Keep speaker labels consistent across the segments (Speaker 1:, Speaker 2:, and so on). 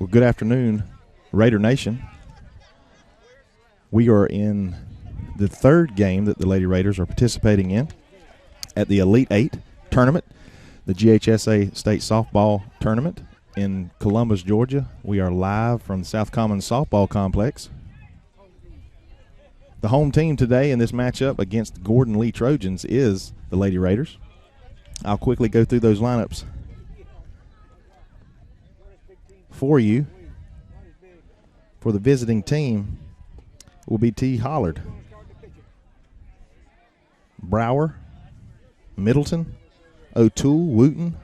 Speaker 1: Well, good afternoon, Raider Nation. We are in the third game that the Lady Raiders are participating in at the Elite Eight tournament, the GHSA State Softball Tournament in Columbus, Georgia. We are live from the South Commons Softball Complex. The home team today in this matchup against the Gordon Lee Trojans is the Lady Raiders. I'll quickly go through those lineups for you. For the visiting team will be T. Hollard, Brower, Middleton, O'Toole, Wooten,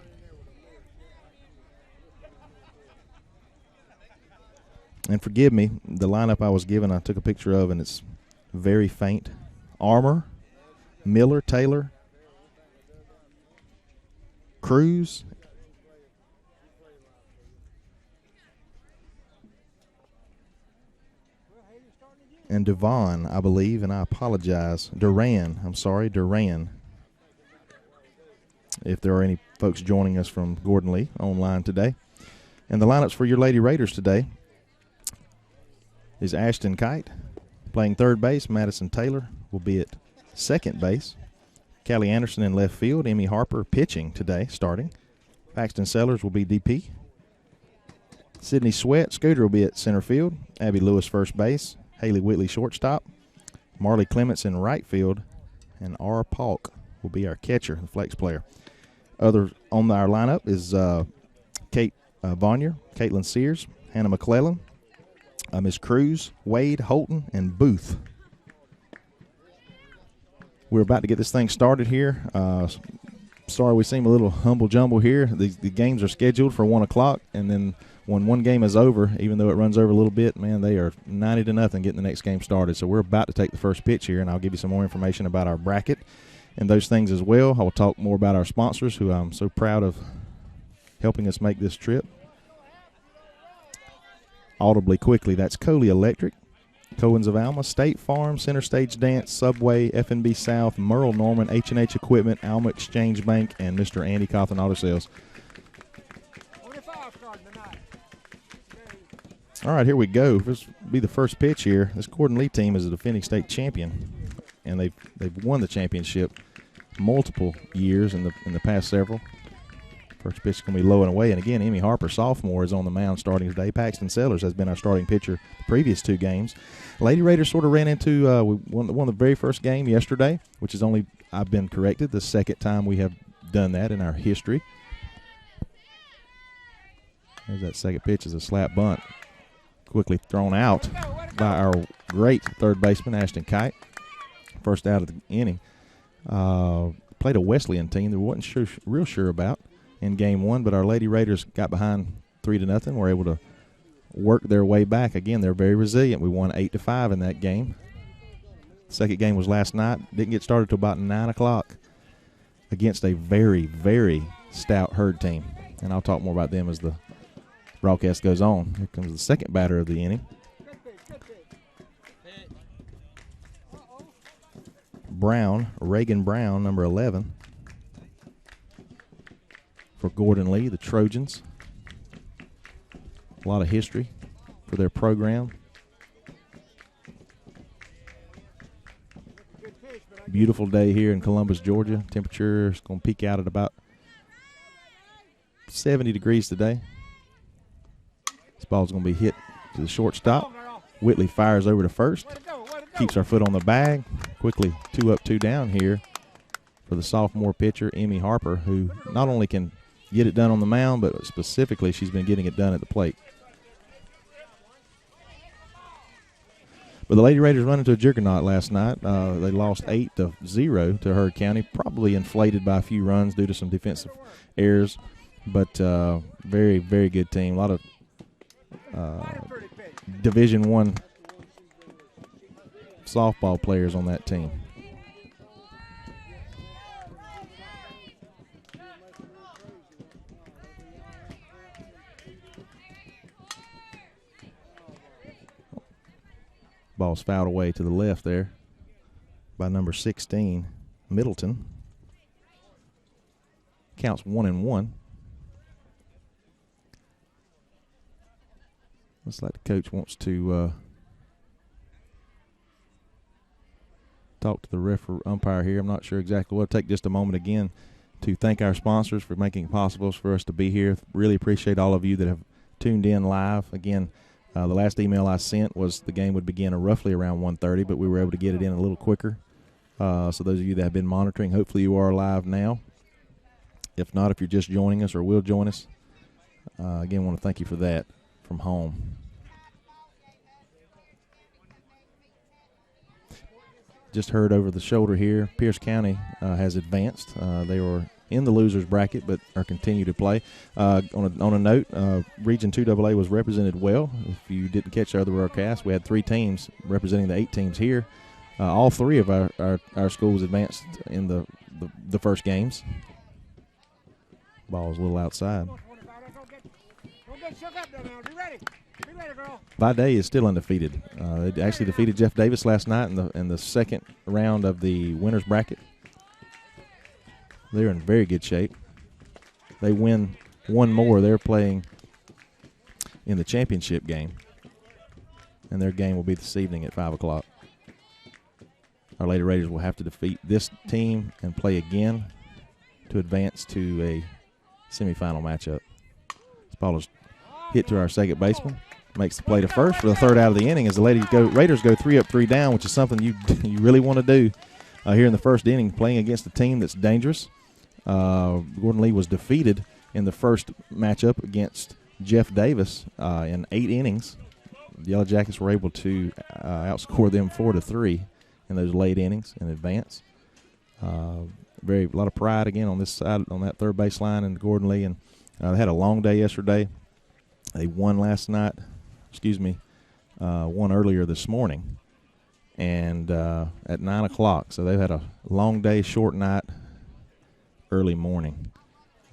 Speaker 1: and forgive me, the lineup I was given I took a picture of and it's very faint. Armour, Miller, Taylor, Cruz, and Devon, I believe, and I apologize. Duran, if there are any folks joining us from Gordon Lee online today. And the lineups for your Lady Raiders today is Ashton Kite playing third base. Madison Taylor will be at second base. Callie Anderson in left field. Emmy Harper pitching today, starting. Paxton Sellers will be DP. Sydney Scooter will be at center field. Abby Lewis first base. Haley Whitley shortstop. Marley Clements in right field. And R. Polk will be our catcher, the flex player. Other on our lineup is Kate Vonyer, Caitlin Sears, Hannah McClellan, Miss Cruz, Wade, Holton, and Booth. We're about to get this thing started here. Sorry we seem a little humble-jumble here. The games are scheduled for 1 o'clock, and then when one game is over, even though it runs over a little bit, man, they are 90-0 getting the next game started. So we're about to take the first pitch here, and I'll give you some more information about our bracket and those things as well. I will talk more about our sponsors, who I'm so proud of helping us make this trip. Audibly quickly, that's Coley Electric, Cohen's of Alma, State Farm, Center Stage Dance, Subway, F&B South, Merle Norman, H&H Equipment, Alma Exchange Bank, and Mr. Andy Cawthon Auto Sales. All right, here we go. This will be the first pitch here. This Gordon Lee team is a defending state champion, and they've won the championship multiple years in the past several. First pitch is going to be low and away. And again, Emmy Harper, sophomore, is on the mound starting today. Paxton Sellers has been our starting pitcher the previous two games. Lady Raiders sort of ran into we won the very first game yesterday, which is only, I've been corrected, the second time we have done that in our history. There's that second pitch is a slap bunt. Quickly thrown out by our great third baseman, Ashton Kite. First out of the inning. Played a Wesleyan team that we wasn't real sure about in game one, but our Lady Raiders got behind 3-0. Were able to work their way back. Again, they're very resilient. We won 8-5 in that game. Second game was last night. Didn't get started till about 9 o'clock against a very, very stout Herd team. And I'll talk more about them as the broadcast goes on. Here comes the second batter of the inning. Reagan Brown, number 11. For Gordon Lee, the Trojans. A lot of history for their program. Beautiful day here in Columbus, Georgia. Temperature is going to peak out at about 70 degrees today. This ball's going to be hit to the shortstop. Whitley fires over to first. Keeps our foot on the bag. Quickly 2 up, 2 down here for the sophomore pitcher, Emmy Harper, who not only can get it done on the mound, but specifically she's been getting it done at the plate. But the Lady Raiders run into a juggernaut last night. They lost 8-0 to Herd County, probably inflated by a few runs due to some defensive errors. But very, very good team. A lot of Division I softball players on that team. Ball's fouled away to the left there by number 16, Middleton. Counts 1-1. Looks like the coach wants to talk to the umpire here. I'm not sure exactly. We'll take just a moment again to thank our sponsors for making it possible for us to be here. Really appreciate all of you that have tuned in live. Again, the last email I sent was the game would begin roughly around 1:30, but we were able to get it in a little quicker. So those of you that have been monitoring, hopefully you are live now. If not, if you're just joining us or will join us, again, I want to thank you for that from home. Just heard over the shoulder here, Pierce County has advanced. They were in the losers bracket, but are continue to play. On a note, Region 2AA was represented well. If you didn't catch the other broadcast, we had 3 teams representing the 8 teams here. All 3 of our schools advanced in the first games. Ball was a little outside. Vide is still undefeated. They actually defeated Jeff Davis last night in the second round of the winners bracket. They're in very good shape. They win one more. They're playing in the championship game, and their game will be this evening at 5 o'clock. Our Lady Raiders will have to defeat this team and play again to advance to a semifinal matchup. This ball is hit to our second baseman. Makes the play to first for the third out of the inning as the Raiders go 3 up, 3 down, which is something you really want to do here in the first inning, playing against a team that's dangerous. Gordon Lee was defeated in the first matchup against Jeff Davis in 8 innings. The Yellow Jackets were able to outscore them 4-3 in those late innings in advance. A lot of pride again on this side, on that third baseline in Gordon Lee, and they had a long day yesterday. They won last night. Won earlier this morning, and at 9 o'clock. So they've had a long day, short night, early morning.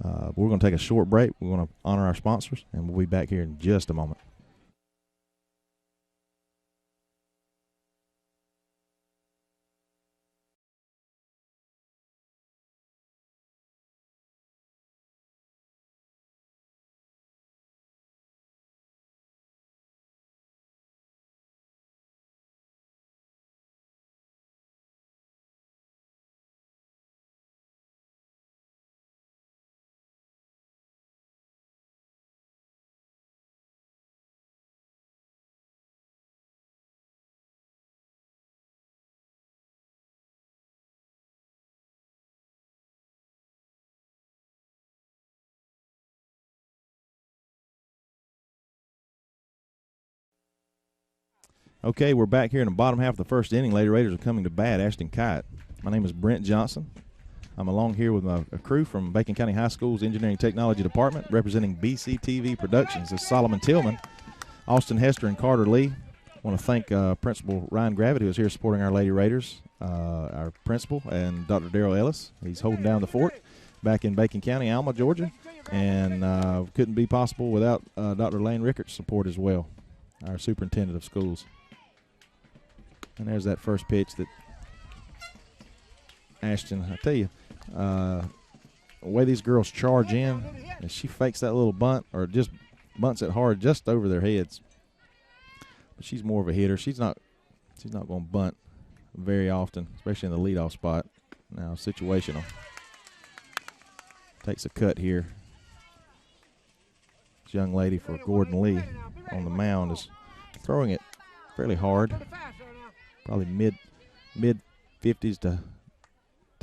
Speaker 1: We're going to take a short break. We're going to honor our sponsors, and we'll be back here in just a moment. Okay, we're back here in the bottom half of the first inning. Lady Raiders are coming to bat. Ashton Kite. My name is Brent Johnson. I'm along here with a crew from Bacon County High School's Engineering Technology Department, representing BCTV Productions. This is Solomon Tillman, Austin Hester, and Carter Lee. I want to thank Principal Ryan Gravitt, who is here supporting our Lady Raiders, our principal, and Dr. Darrell Ellis. He's holding down the fort back in Bacon County, Alma, Georgia, and couldn't be possible without Dr. Lane Rickards' support as well, our superintendent of schools. And there's that first pitch that Ashton, I tell you, the way these girls charge in, and she fakes that little bunt or just bunts it hard just over their heads. But she's more of a hitter. She's not going to bunt very often, especially in the leadoff spot. Now, situational. Takes a cut here. This young lady for Gordon Lee on the mound is throwing it fairly hard. Probably mid 50s to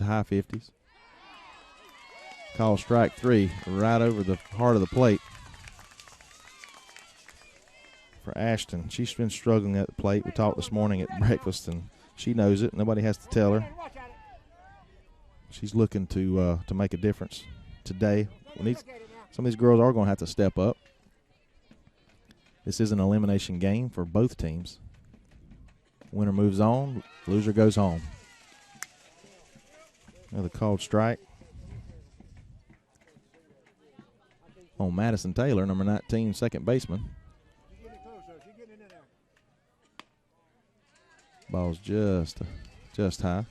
Speaker 1: high 50s. Call strike 3 right over the heart of the plate for Ashton. She's been struggling at the plate. We talked this morning at breakfast, and she knows it. Nobody has to tell her. She's looking to make a difference today. Some of these girls are going to have to step up. This is an elimination game for both teams. Winner moves on, loser goes home. Another called strike on Madison Taylor, number 19, second baseman. Ball's just high.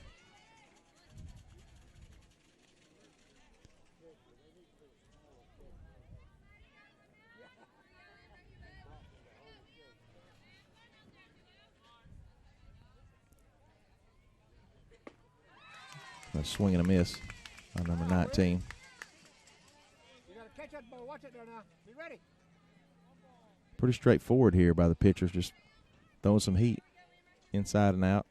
Speaker 1: A swing and a miss on number 19.
Speaker 2: You gotta catch that ball. Watch it there now. Be ready.
Speaker 1: Pretty straightforward here by the pitchers, just throwing some heat inside and out.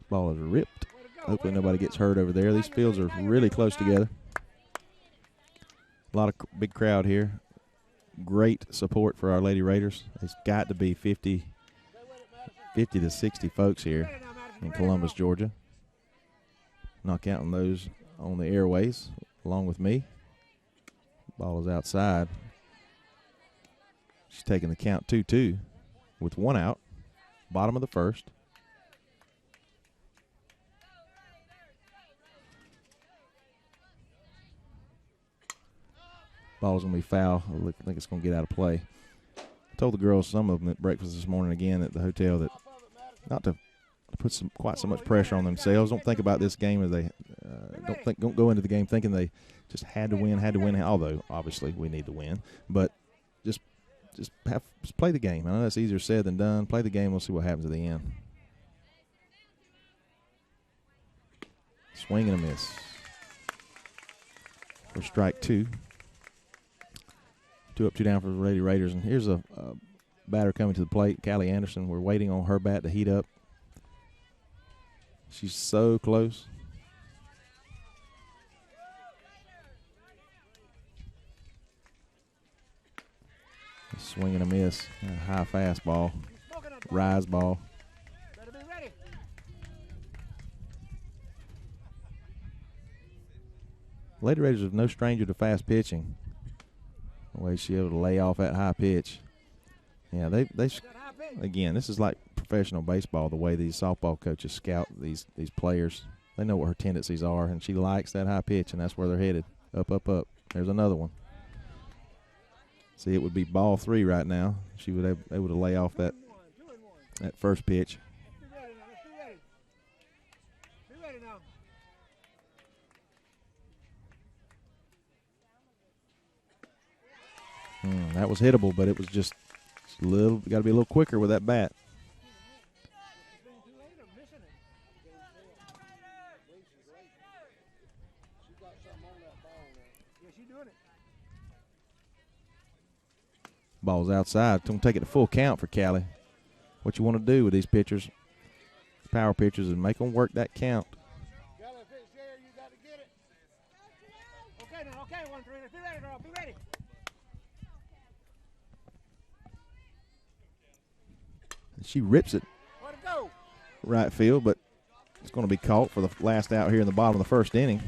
Speaker 1: Ball is ripped. Hopefully nobody gets hurt over there. These fields are really close together. A lot of big crowd here. Great support for our Lady Raiders. It's got to be 50 to 60 folks here in Columbus, Georgia. Not counting those on the airways along with me. Ball is outside. She's taking the count 2-2 with one out. Bottom of the first. Ball's going to be foul. I think it's going to get out of play. I told the girls, some of them at breakfast this morning again at the hotel, that not to put quite so much pressure on themselves. Don't think about this game as they don't go into the game thinking they just had to win. Although obviously we need to win, but just play the game. I know that's easier said than done. Play the game. We'll see what happens at the end. Swing and a miss for strike 2. 2 up, 2 down for the Lady Raiders. And here's a batter coming to the plate, Callie Anderson. We're waiting on her bat to heat up. She's so close. A swing and a miss. A high fastball. Rise ball.
Speaker 2: Better be ready.
Speaker 1: Lady Raiders are no stranger to fast pitching. The way she's able to lay off that high pitch. Yeah, they again, this is like professional baseball, the way these softball coaches scout these players. They know what her tendencies are, and she likes that high pitch, and that's where they're headed. Up, up, up. There's another one. See, it would be ball 3 right now. She would be able to lay off that first pitch.
Speaker 2: Be ready now. Let's be ready. Be ready now.
Speaker 1: That was hittable, but it was just a little. Got to be a little quicker with that bat. Ball's outside. Don't take it to full count for Callie. What you want to do with these pitchers, power pitchers, is make them work that count.
Speaker 2: If it's there, you got to get it. Okay now. Okay, 1-3. Let's be ready, girl. Be ready.
Speaker 1: She rips it
Speaker 2: Let it go.
Speaker 1: right field, but it's going to be caught for the last out here in the bottom of the first inning.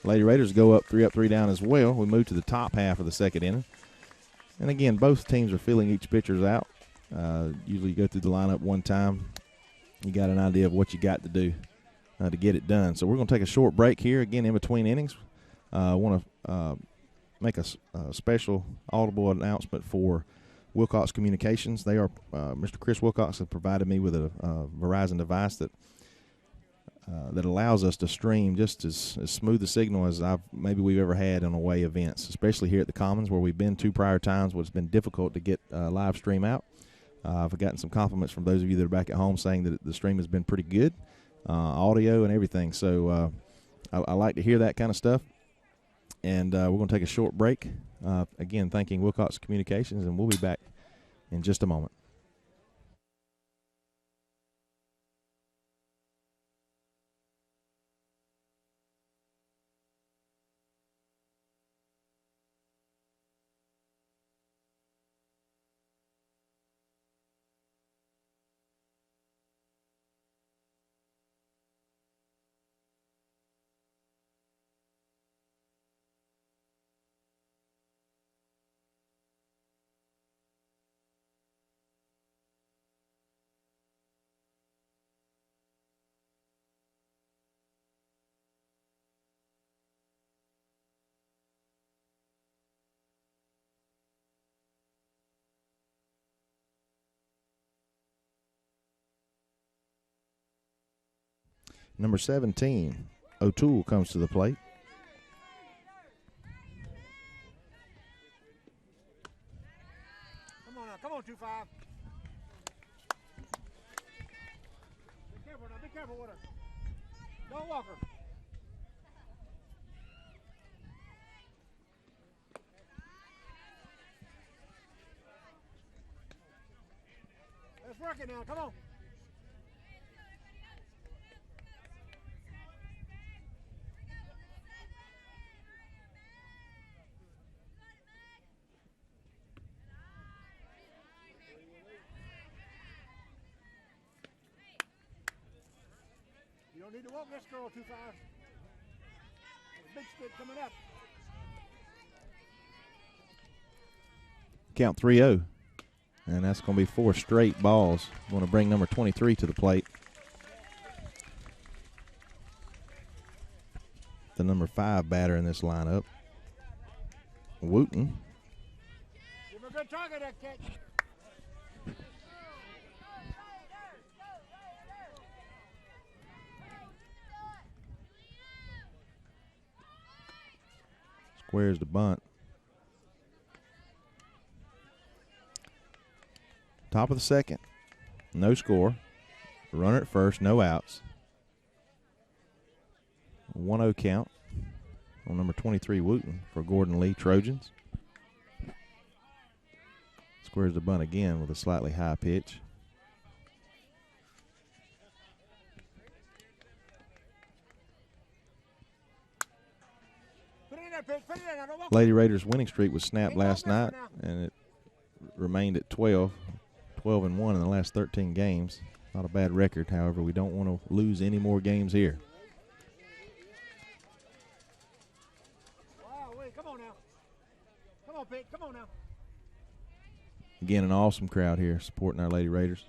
Speaker 1: Lady Raiders go up, 3 down as well. We move to the top half of the second inning. And again, both teams are feeling each pitcher's out. Usually you go through the lineup one time. You got an idea of what you got to do to get it done. So we're going to take a short break here, again, in between innings. I want to make a special audible announcement for Wilcox Communications. They are Mr. Chris Wilcox has provided me with a Verizon device that allows us to stream just as smooth a signal as maybe we've ever had on away events, especially here at the Commons where we've been 2 prior times where it's been difficult to get live stream out. I've gotten some compliments from those of you that are back at home saying that the stream has been pretty good, audio and everything. So I like to hear that kind of stuff. And we're going to take a short break. Again, thanking Wilcox Communications, and we'll be back in just a moment. Number 17, O'Toole comes to the plate.
Speaker 2: Come on now. Come on, 2-5. Be careful now. Be careful with her. Don't walk her. Let's work it now. Come on. You don't need to walk this girl too fast. There's a big stick coming up.
Speaker 1: Count 3-0. And that's going to be 4 straight balls. Going to bring number 23 to the plate. The number 5 batter in this lineup, Wooten.
Speaker 2: Give her a good target, that catch.
Speaker 1: Squares the bunt. Top of the second. No score. Runner at first, no outs. 1-0 count on number 23, Wooten, for Gordon Lee Trojans. Squares the bunt again with a slightly high pitch.
Speaker 2: Put it in there, Pitch. Put it in there. Don't walk.
Speaker 1: Lady Raiders' winning streak was snapped last night, and it remained at 12 and 1 in the last 13 games. Not a bad record, however. We don't want to lose any more games here.
Speaker 2: Wow, wait, come on now. Come on, Pete, come on now.
Speaker 1: Again, an awesome crowd here supporting our Lady Raiders.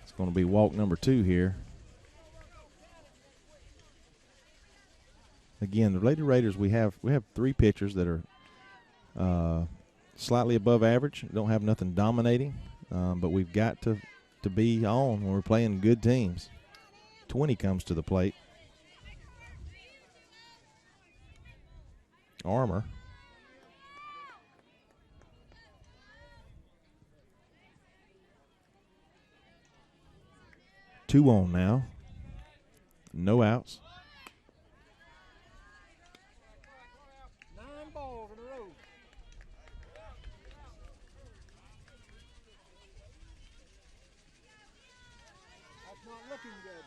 Speaker 1: It's going to be walk number 2 here. Again, the Lady Raiders, we have 3 pitchers that are slightly above average. Don't have nothing dominating, but we've got to be on when we're playing good teams. 20 comes to the plate. Armour. Two on now. No outs.
Speaker 2: 9 balls in a row. That's not looking good.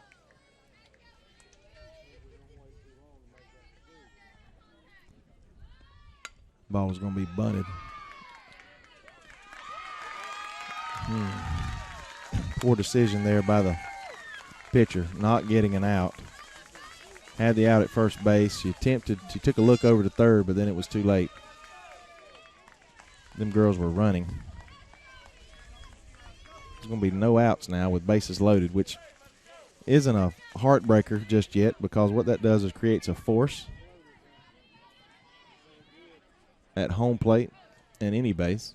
Speaker 1: Ball is going to be bunted. Poor decision there by the pitcher, not getting an out. Had the out at first base. She took a look over to third, but then it was too late. Them girls were running. There's going to be no outs now with bases loaded, which isn't a heartbreaker just yet, because what that does is creates a force at home plate and any base.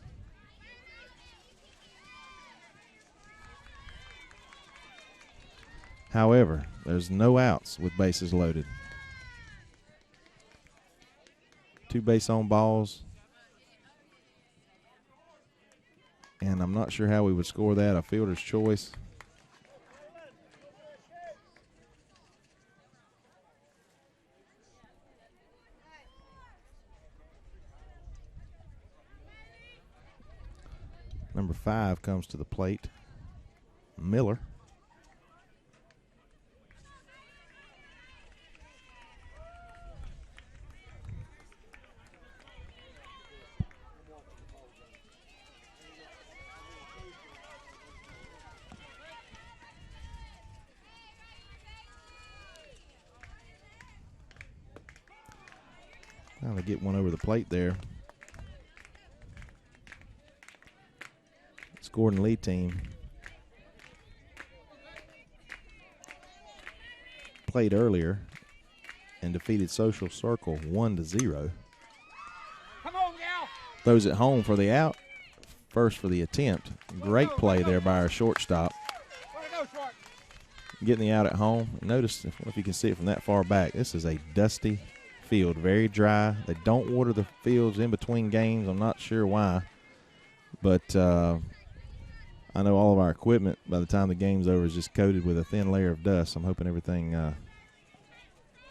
Speaker 1: However, there's no outs with bases loaded. 2 base on balls. And I'm not sure how we would score that. A fielder's choice. Number 5 comes to the plate. Miller. Trying to get one over the plate there. It's Gordon Lee team. Played earlier and defeated Social Circle 1-0.
Speaker 2: Come on, gal.
Speaker 1: Throws it home for the out. First for the attempt. Great play there by our shortstop.
Speaker 2: Way to go, Short.
Speaker 1: Getting the out at home. Notice, if you can see it from that far back, this is a dusty field. Very dry. They don't water the fields in between games. I'm not sure why. But I know all of our equipment, by the time the game's over, is just coated with a thin layer of dust. I'm hoping everything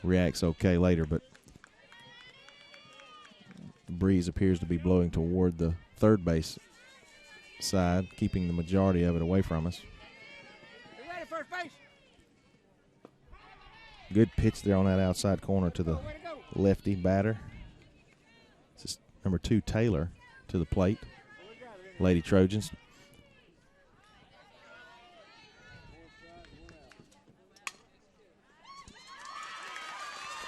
Speaker 1: reacts okay later. But the breeze appears to be blowing toward the third base side, keeping the majority of it away from us.
Speaker 2: You ready, first base?
Speaker 1: Good pitch there on that outside corner to the lefty batter. This is number 2, Taylor, to the plate. Lady Trojans.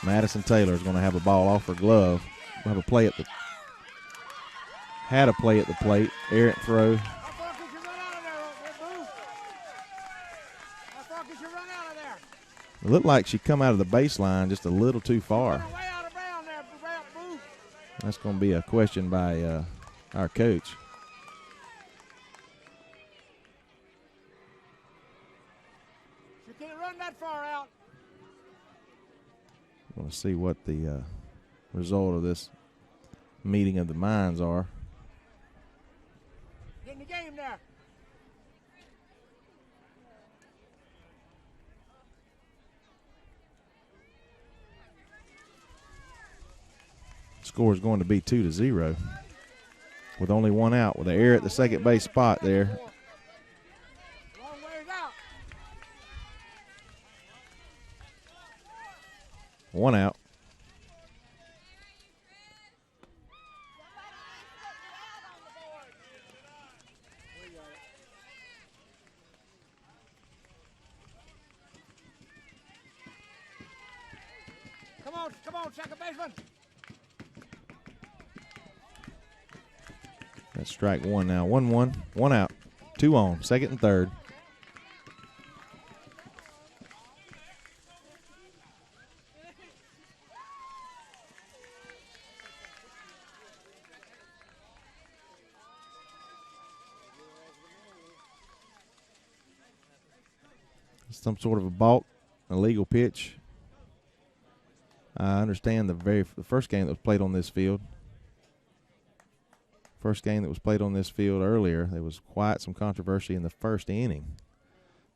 Speaker 1: Madison Taylor is going to have a ball off her glove. We'll have a play at the plate. Errant throw.
Speaker 2: How far could you run out of there, Boo? How far could you run out of there?
Speaker 1: It looked like she come out of the baseline just a little too far.
Speaker 2: Way out of bounds there, Boo.
Speaker 1: That's going to be a question by our coach.
Speaker 2: You can't run that far out.
Speaker 1: We're going to see what the result of this meeting of the minds are.
Speaker 2: Get in the game there.
Speaker 1: Score is going to be 2-0 with only one out, with an error at the second base spot there.
Speaker 2: Long ways out.
Speaker 1: One out.
Speaker 2: Come on, second baseman.
Speaker 1: That's strike one now. 1-1, one out. 2 on, second and third. Some sort of a balk, illegal pitch. I understand the first game that was played on this field. First game that was played on this field earlier, there was quite some controversy in the first inning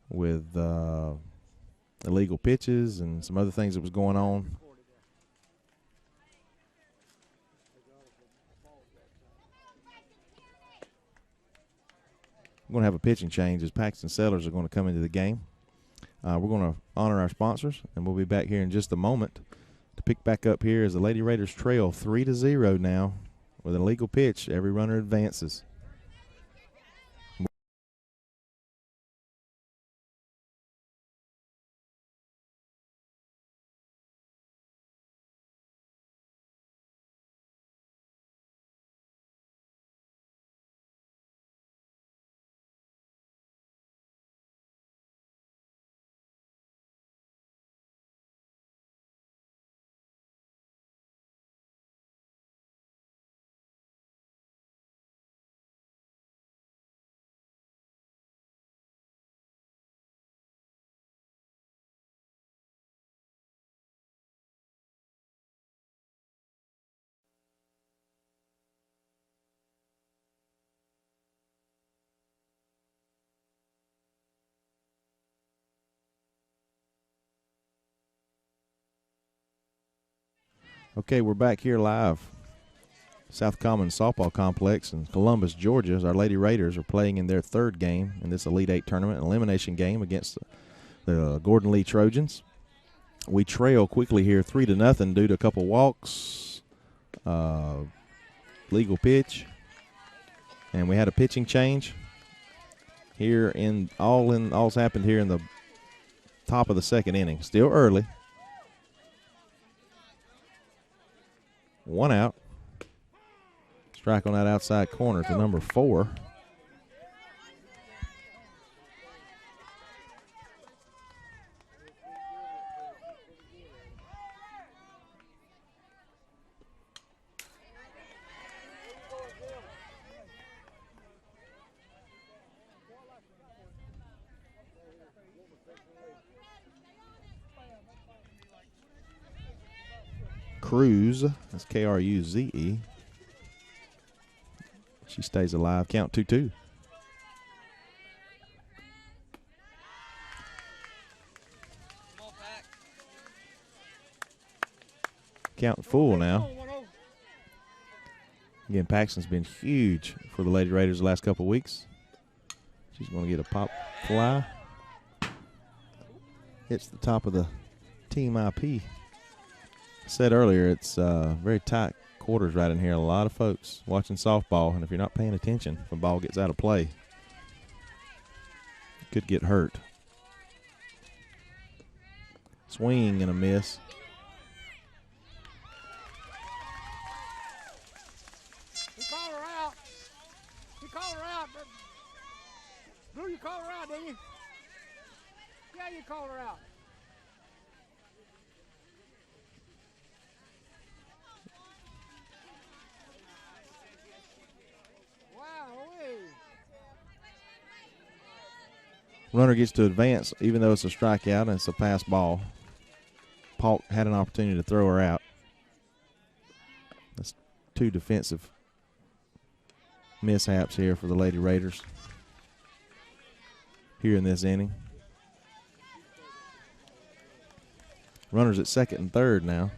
Speaker 1: with illegal pitches and some other things that was going on. We're going to have a pitching change as Paxton Sellers are going to come into the game. We're going to honor our sponsors, and we'll be back here in just a moment to pick back up here as the Lady Raiders trail 3-0 now with an illegal pitch. Every runner advances. Okay, we're back here live. South Commons Softball Complex in Columbus, Georgia, as our Lady Raiders are playing in their third game in this Elite Eight tournament, an elimination game against the Gordon Lee Trojans. We trail quickly here 3-0 due to a couple walks, legal pitch, and we had a pitching change here all's happened here in the top of the second inning. Still early. One out. Strike on that outside corner to number 4. Cruz. That's Kruze. She stays alive. Count 2-2. Count full now. Again, Paxton's been huge for the Lady Raiders the last couple of weeks. She's going to get a pop fly. Hits the top of the team IP. I said earlier, it's very tight quarters right in here. A lot of folks watching softball, and if you're not paying attention, if the ball gets out of play, you could get hurt. Swing and a miss.
Speaker 2: You call her out. You call her out. Blue, you call her out, didn't you? Yeah, you called her out.
Speaker 1: Runner gets to advance, even though it's a strikeout and it's a pass ball. Paul had an opportunity to throw her out. That's two defensive mishaps here for the Lady Raiders here in this inning. Runners at second and third now.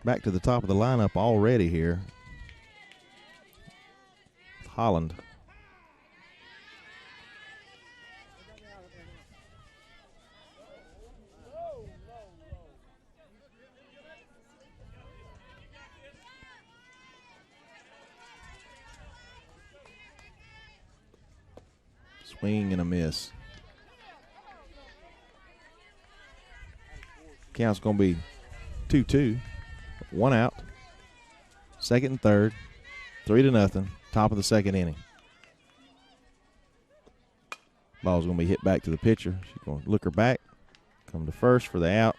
Speaker 1: Back to the top of the lineup already here. Holland. Swing and a miss. Count's going to be 2-2. One out. Second and third. 3-0. Top of the second inning. Ball's going to be hit back to the pitcher. She's going to look her back. Come to first for the out.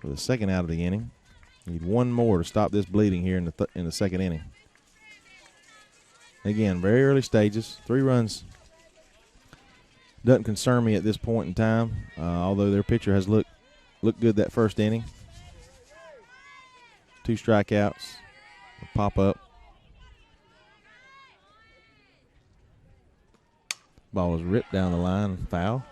Speaker 1: For the second out of the inning. Need one more to stop this bleeding here in the second inning. Again, very early stages. 3 runs doesn't concern me at this point in time, although their pitcher has looked good that first inning. 2 strikeouts. Pop up. Ball is ripped down the line. Foul.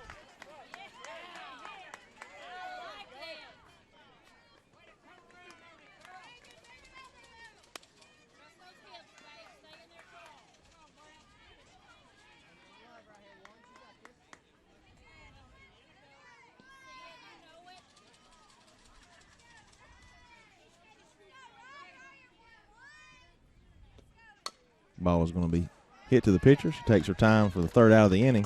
Speaker 1: Ball is going to be hit to the pitcher. She takes her time for the third out of the inning.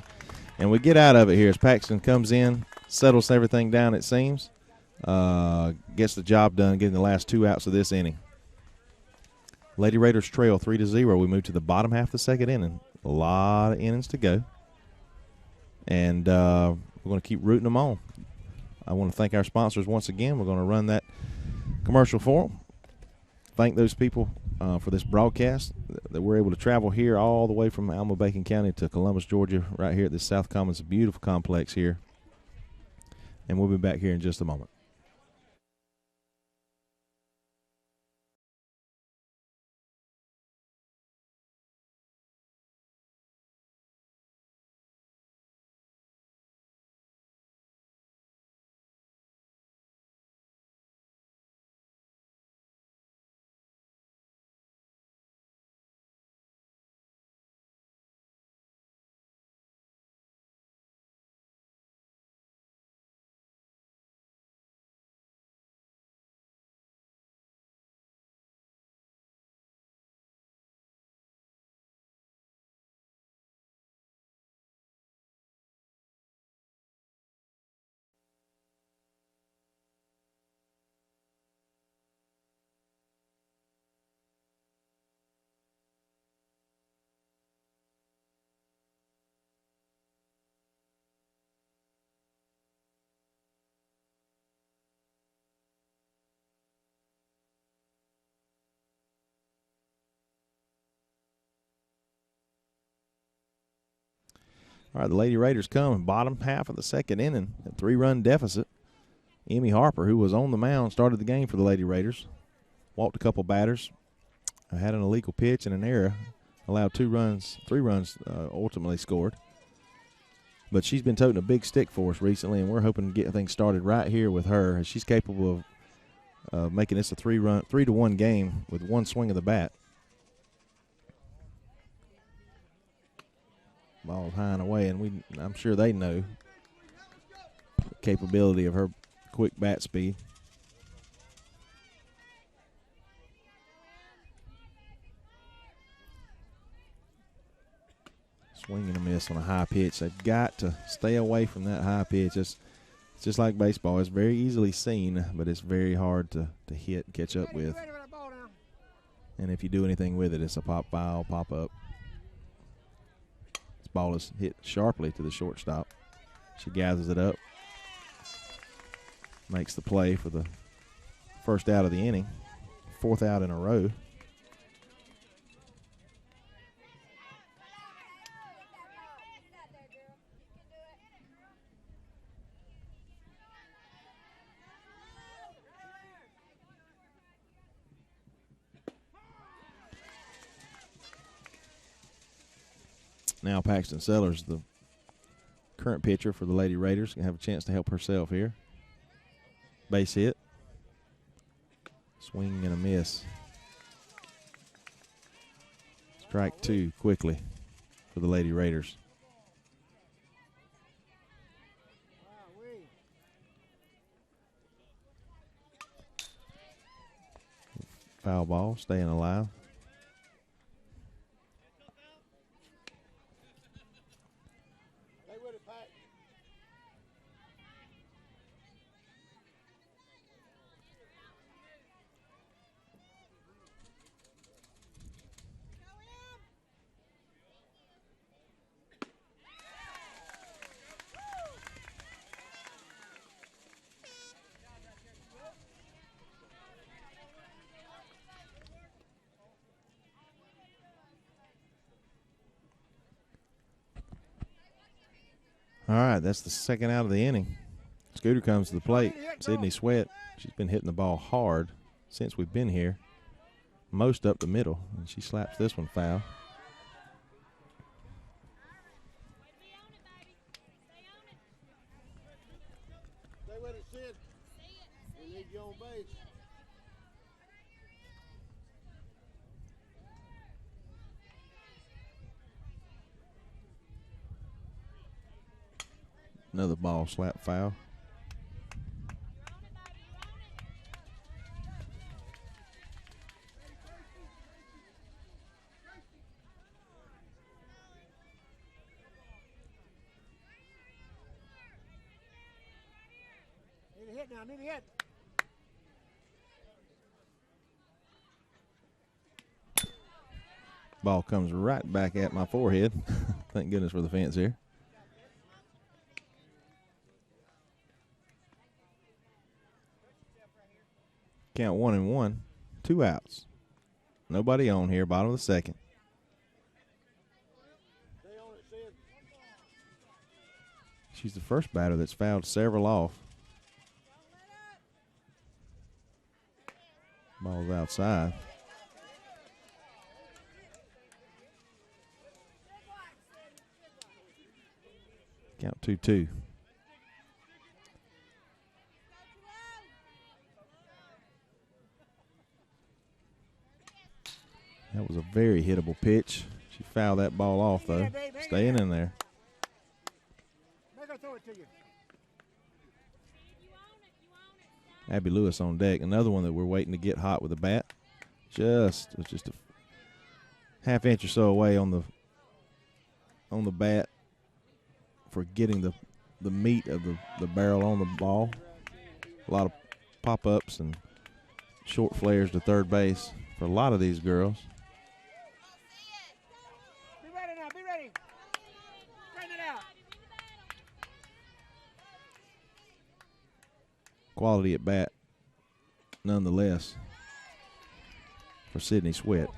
Speaker 1: And we get out of it here as Paxton comes in, settles everything down, it seems. Gets the job done, getting the last 2 outs of this inning. Lady Raiders trail 3-0. We move to the bottom half of the second inning. A lot of innings to go. And we're going to keep rooting them on. I want to thank our sponsors once again. We're going to run that commercial for them. Thank those people for this broadcast, that we're able to travel here all the way from Alma-Bacon County to Columbus, Georgia, right here at this South Commons beautiful complex here. And we'll be back here in just a moment. All right, the Lady Raiders come bottom half of the second inning, a 3-run deficit. Emmy Harper, who was on the mound, started the game for the Lady Raiders. Walked a couple batters, had an illegal pitch and an error, allowed 3 runs, ultimately scored. But she's been toting a big stick for us recently, and we're hoping to get things started right here with her. She's capable of making this a 3-1 game with one swing of the bat. Ball's high and away, and I'm sure they know the capability of her quick bat speed. Swing and a miss on a high pitch. They've got to stay away from that high pitch. It's just like baseball. It's very easily seen, but it's very hard to hit and catch up with. And if you do anything with it, it's a pop foul, pop up. This ball is hit sharply to the shortstop. She gathers it up. Makes the play for the first out of the inning. 4th out in a row. Now Paxton Sellers, the current pitcher for the Lady Raiders, can have a chance to help herself here. Base hit. Swing and a miss. Strike 2 quickly for the Lady Raiders. Foul ball, staying alive. All right, that's the second out of the inning. Scooter comes to the plate. Sydney Sweat, she's been hitting the ball hard since we've been here, most up the middle, and she slaps this one foul.
Speaker 2: Stay with it, Sid. We need you on base.
Speaker 1: Another ball slap foul.
Speaker 2: Need a hit now, need a hit.
Speaker 1: Ball comes right back at my forehead. Thank goodness for the fence here. Count 1-1, 2 outs. Nobody on here, bottom of the second.
Speaker 2: Stay on it, Sid.
Speaker 1: She's the first batter that's fouled several off. Ball's outside. Count 2-2. That was a very hittable pitch. She fouled that ball off, though. Staying in there.
Speaker 2: Make her throw it to you.
Speaker 1: Abby Lewis on deck. Another one that we're waiting to get hot with a bat. Just a half inch or so away on the bat for getting the meat of the barrel on the ball. A lot of pop-ups and short flares to third base for a lot of these girls.
Speaker 2: Be ready now, be ready. Straighten it out.
Speaker 1: Quality at bat, nonetheless, for Sydney Sweat.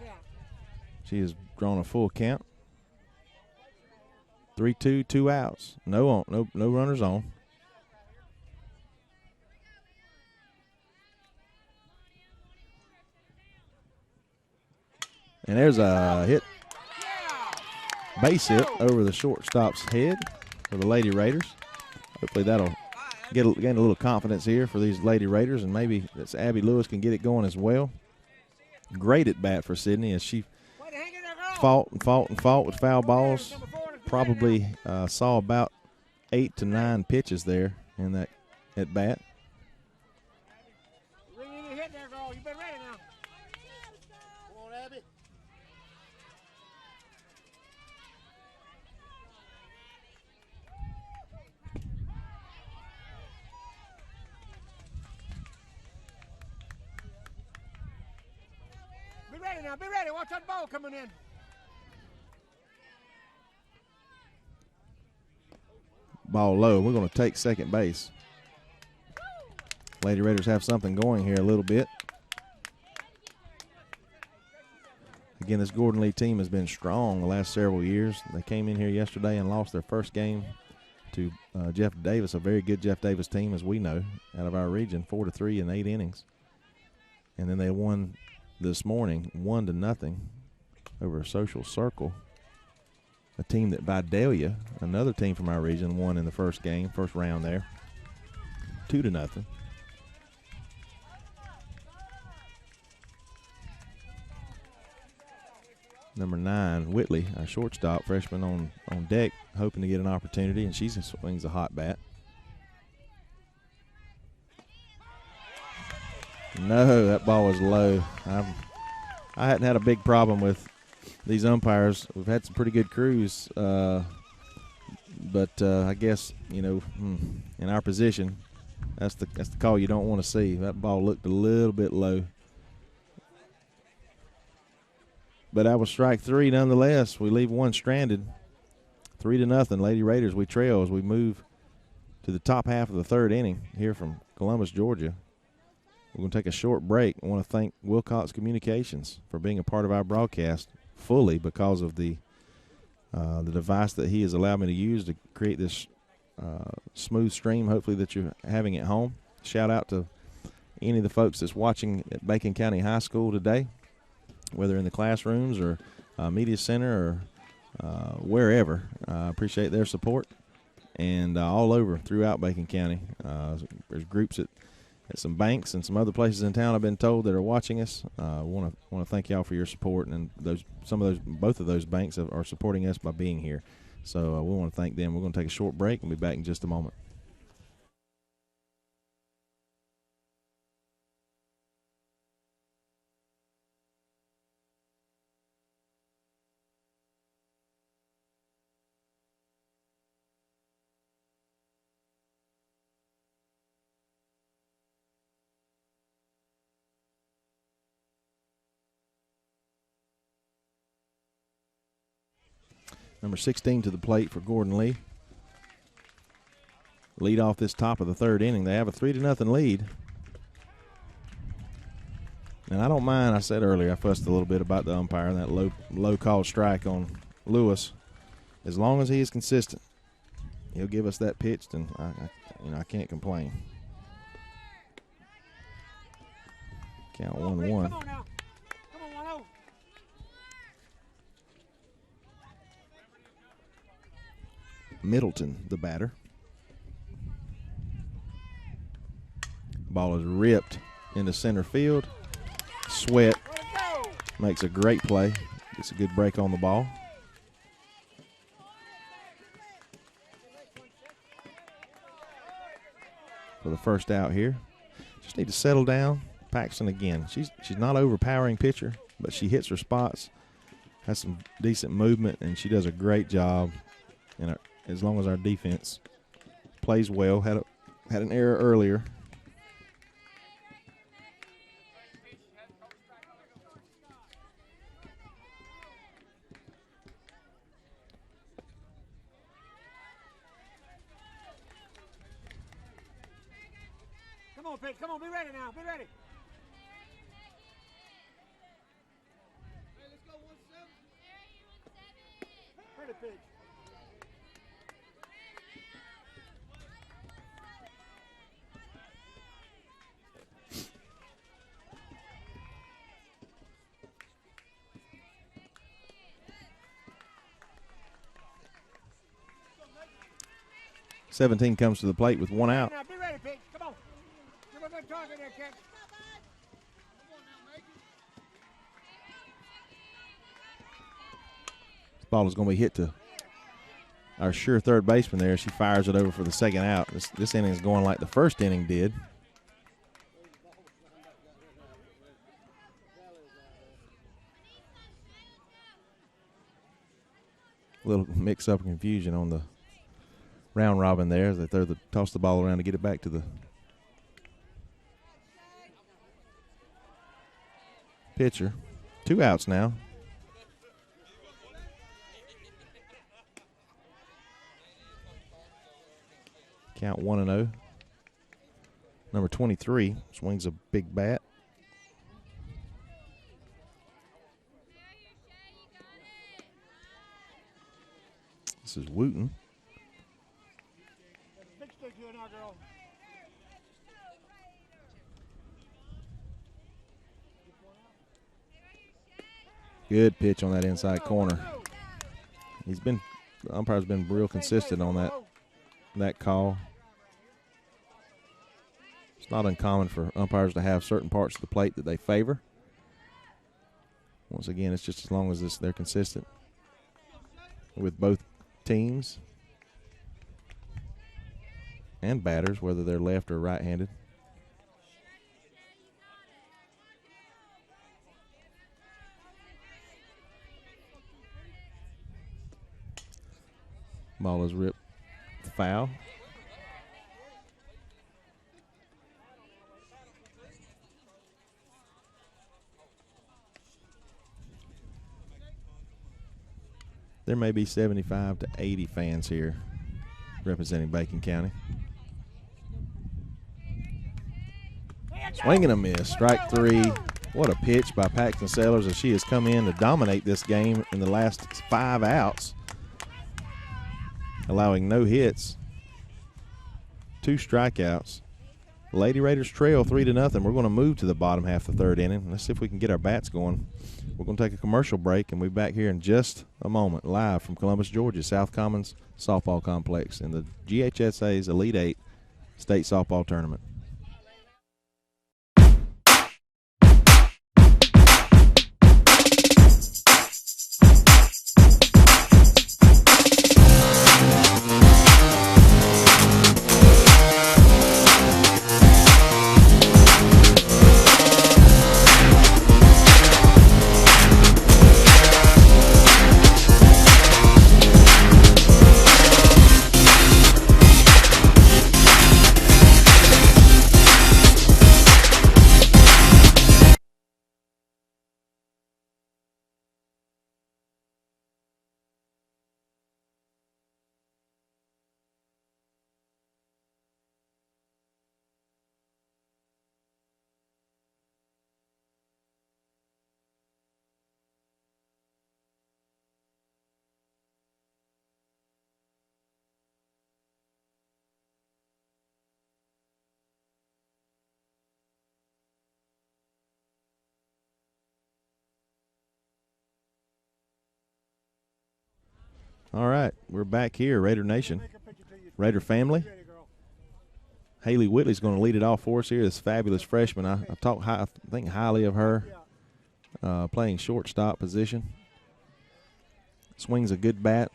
Speaker 1: She has drawn a full count. 3-2, 2 outs. No runners on. And there's a hit, base hit over the shortstop's head for the Lady Raiders. Hopefully that'll gain a little confidence here for these Lady Raiders, and maybe this Abby Lewis can get it going as well. Great at bat for Sydney as she fought with foul balls. Probably saw about 8 to 9 pitches there in that at bat.
Speaker 2: Be ready now, be ready. Watch that ball coming in.
Speaker 1: Ball low. We're going to take second base. Lady Raiders have something going here a little bit. Again, this Gordon Lee team has been strong the last several years. They came in here yesterday and lost their first game to Jeff Davis, a very good Jeff Davis team, as we know, out of our region, 4-3 in 8 innings. And then they won this morning 1-0 over Social Circle, a team that Vidalia, another team from our region, won in the first round there, 2-0. Number 9, Whitley, a shortstop, freshman on deck, hoping to get an opportunity, and she swings a hot bat. No, that ball was low. I hadn't had a big problem with these umpires. We've had some pretty good crews, but I guess, in our position, that's the call you don't want to see. That ball looked a little bit low. But that was strike 3 nonetheless. We leave one stranded. 3-0. Lady Raiders, we trail as we move to the top half of the third inning here from Columbus, Georgia. We're going to take a short break. I want to thank Wilcox Communications for being a part of our broadcast fully because of the device that he has allowed me to use to create this smooth stream, hopefully, that you're having at home. Shout out to any of the folks that's watching at Bacon County High School today, whether in the classrooms or media center or wherever. I appreciate their support. And all over throughout Bacon County. There's groups at some banks and some other places in town, I've been told, that are watching us. I want to thank y'all for your support, and both of those banks are supporting us by being here. So we want to thank them. We're going to take a short break and be back in just a moment. Number 16 to the plate for Gordon Lee. Lead off this top of the third inning. They have a 3-0 lead. And I don't mind, I said earlier, I fussed a little bit about the umpire and that low call strike on Lewis. As long as he is consistent, he'll give us that pitch, and I can't complain. Count 1-1.
Speaker 2: Come on now. Come on, 1-0.
Speaker 1: Middleton, the batter. Ball is ripped into center field. Sweat makes a great play. Gets a good break on the ball. For the first out here. Just need to settle down. Paxton again. She's not an overpowering pitcher, but she hits her spots, has some decent movement, and she does a great job. And as long as our defense plays well, had an error earlier.
Speaker 2: Come on, Pete. Come on, be ready now. Be ready. Hey, let's go 1-7. Ready, Pete.
Speaker 1: 17 comes to the plate with one out.
Speaker 2: Now, be ready, pitch. Come on. Give a good target there, kid.
Speaker 1: This ball is going to be hit to our sure third baseman there. She fires it over for the second out. This inning is going like the first inning did. A little mix-up and confusion on the round robin there as they toss the ball around to get it back to the pitcher. 2 outs now. Count 1-0. Number 23 swings a big bat. This is Wooten.
Speaker 2: Big stick here now, girl.
Speaker 1: Good pitch on that inside corner. The umpire's been real consistent on that call. It's not uncommon for umpires to have certain parts of the plate that they favor. Once again, it's just as long as they're consistent with both teams and batters, whether they're left or right-handed. Ball is ripped foul. There may be 75 to 80 fans here representing Bacon County. Swing and a miss, strike 3. What a pitch by Paxton Sellers as she has come in to dominate this game in the last 5 outs, allowing no hits, 2 strikeouts. Lady Raiders trail 3-0. We're going to move to the bottom half of the third inning. Let's see if we can get our bats going. We're going to take a commercial break, and we'll be back here in just a moment, live from Columbus, Georgia, South Commons Softball Complex in the GHSA's Elite 8 State Softball Tournament. All right, we're back here, Raider Nation, Raider family. Haley Whitley's going to lead it off for us here. This fabulous freshman. I think highly of her, playing shortstop position. Swings a good bat.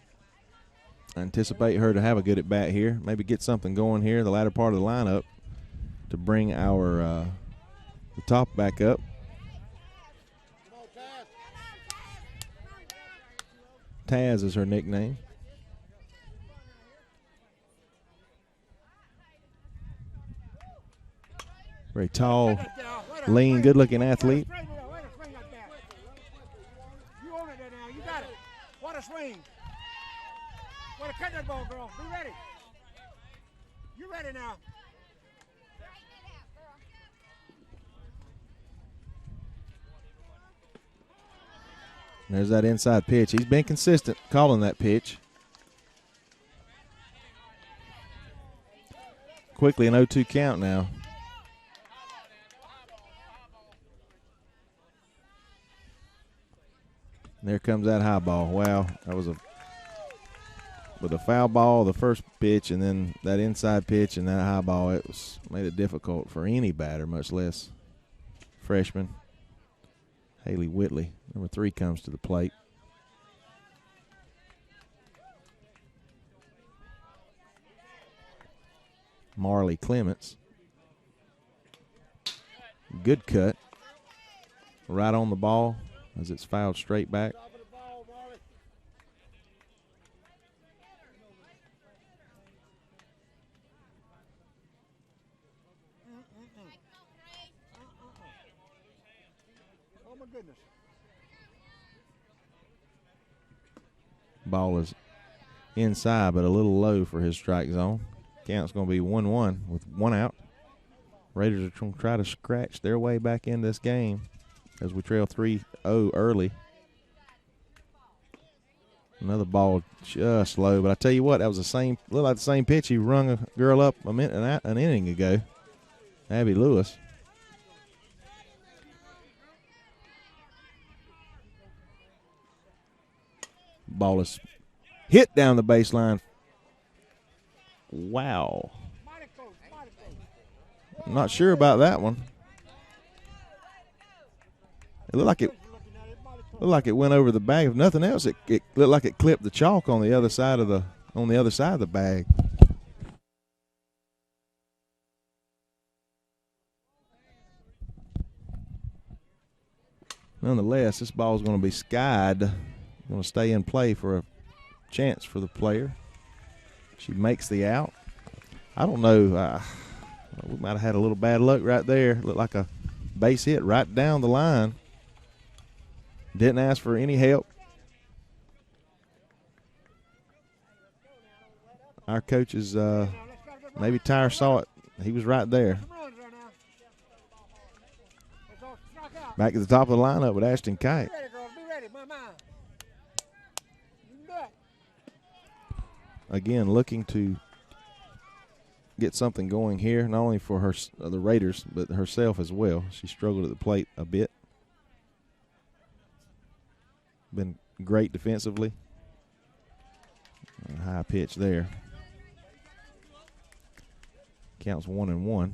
Speaker 1: I anticipate her to have a good at bat here. Maybe get something going here in the latter part of the lineup to bring our the top back up. Taz is her nickname. Very tall, lean, good-looking athlete.
Speaker 2: You own it there now. You got it. What a swing. What a cut that ball, girl. Be ready. You ready now.
Speaker 1: There's that inside pitch. He's been consistent calling that pitch. Quickly an 0-2 count now. And there comes that high ball. Wow, that with a foul ball, the first pitch, and then that inside pitch and that high ball, made it difficult for any batter, much less freshman. Haley Whitley, number 3, comes to the plate. Marley Clements. Good cut. Right on the ball as it's fouled straight back.
Speaker 2: Oh, my goodness.
Speaker 1: Ball is inside, but a little low for his strike zone. Count's going to be 1-1 with 1 out. Raiders are going to try to scratch their way back in this game as we trail 3-0 early. Another ball just low, but I tell you what, that was looked like the same pitch he rung a girl up an inning ago, Abby Lewis. Ball is hit down the baseline. Wow. I'm not sure about that one. It looked like it went over the bag. If nothing else, it looked like it clipped the chalk on the other side of the bag. Nonetheless, this ball is going to be skied. Going to stay in play for a chance for the player. She makes the out. I don't know. We might have had a little bad luck right there. Looked like a base hit right down the line. Didn't ask for any help. Our coaches, maybe Tyre saw it. He was right there. Back at the top of the lineup with Ashton Kite. Again, looking to get something going here, not only for the Raiders, but herself as well. She struggled at the plate a bit. Been great defensively. A high pitch there. Counts 1-1.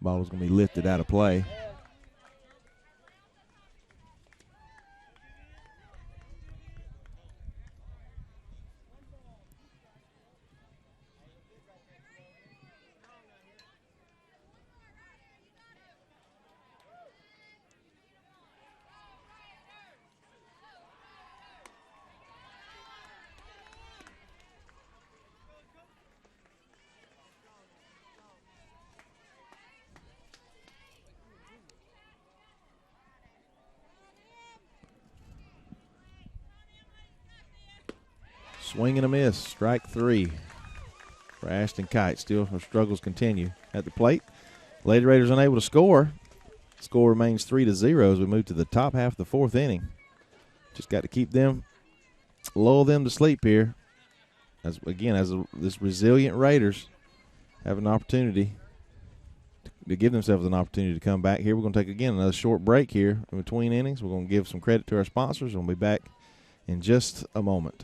Speaker 1: Ball is going to be lifted out of play. Swing and a miss, strike 3 for Ashton Kite. Still, her struggles continue at the plate. Lady Raiders unable to score. Score remains 3-0 as we move to the top half of the 4th inning. Just got to keep them, lull them to sleep here. As this resilient Raiders have an opportunity to give themselves an opportunity to come back here. We're going to take, again, another short break here in between innings. We're going to give some credit to our sponsors. We'll be back in just a moment.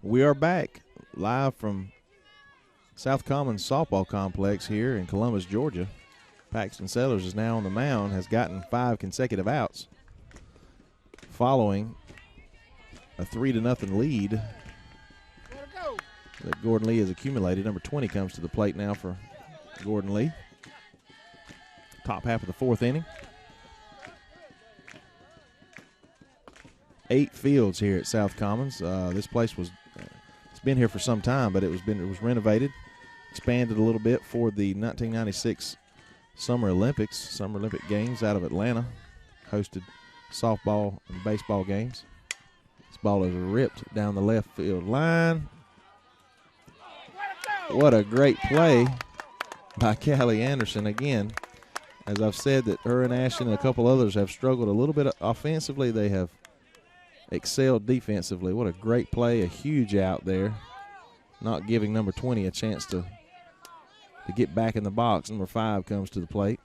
Speaker 1: We are back live from South Commons softball complex here in Columbus, Georgia. Paxton Sellers is now on the mound, has gotten 5 consecutive outs following a 3-0 lead that Gordon Lee has accumulated. Number 20 comes to the plate now for Gordon Lee. Top half of the 4th inning. 8 fields here at South Commons. This place was it's been here for some time, but it was renovated, expanded a little bit for the 1996 Summer Olympic Games out of Atlanta. Hosted softball and baseball games. This ball is ripped down the left field line. What a great play by Callie Anderson. Again, as I've said, that her and Ashton and a couple others have struggled a little bit offensively. They have excelled defensively. What a great play, a huge out there. Not giving number 20 a chance to get back in the box. Number 5 comes to the plate.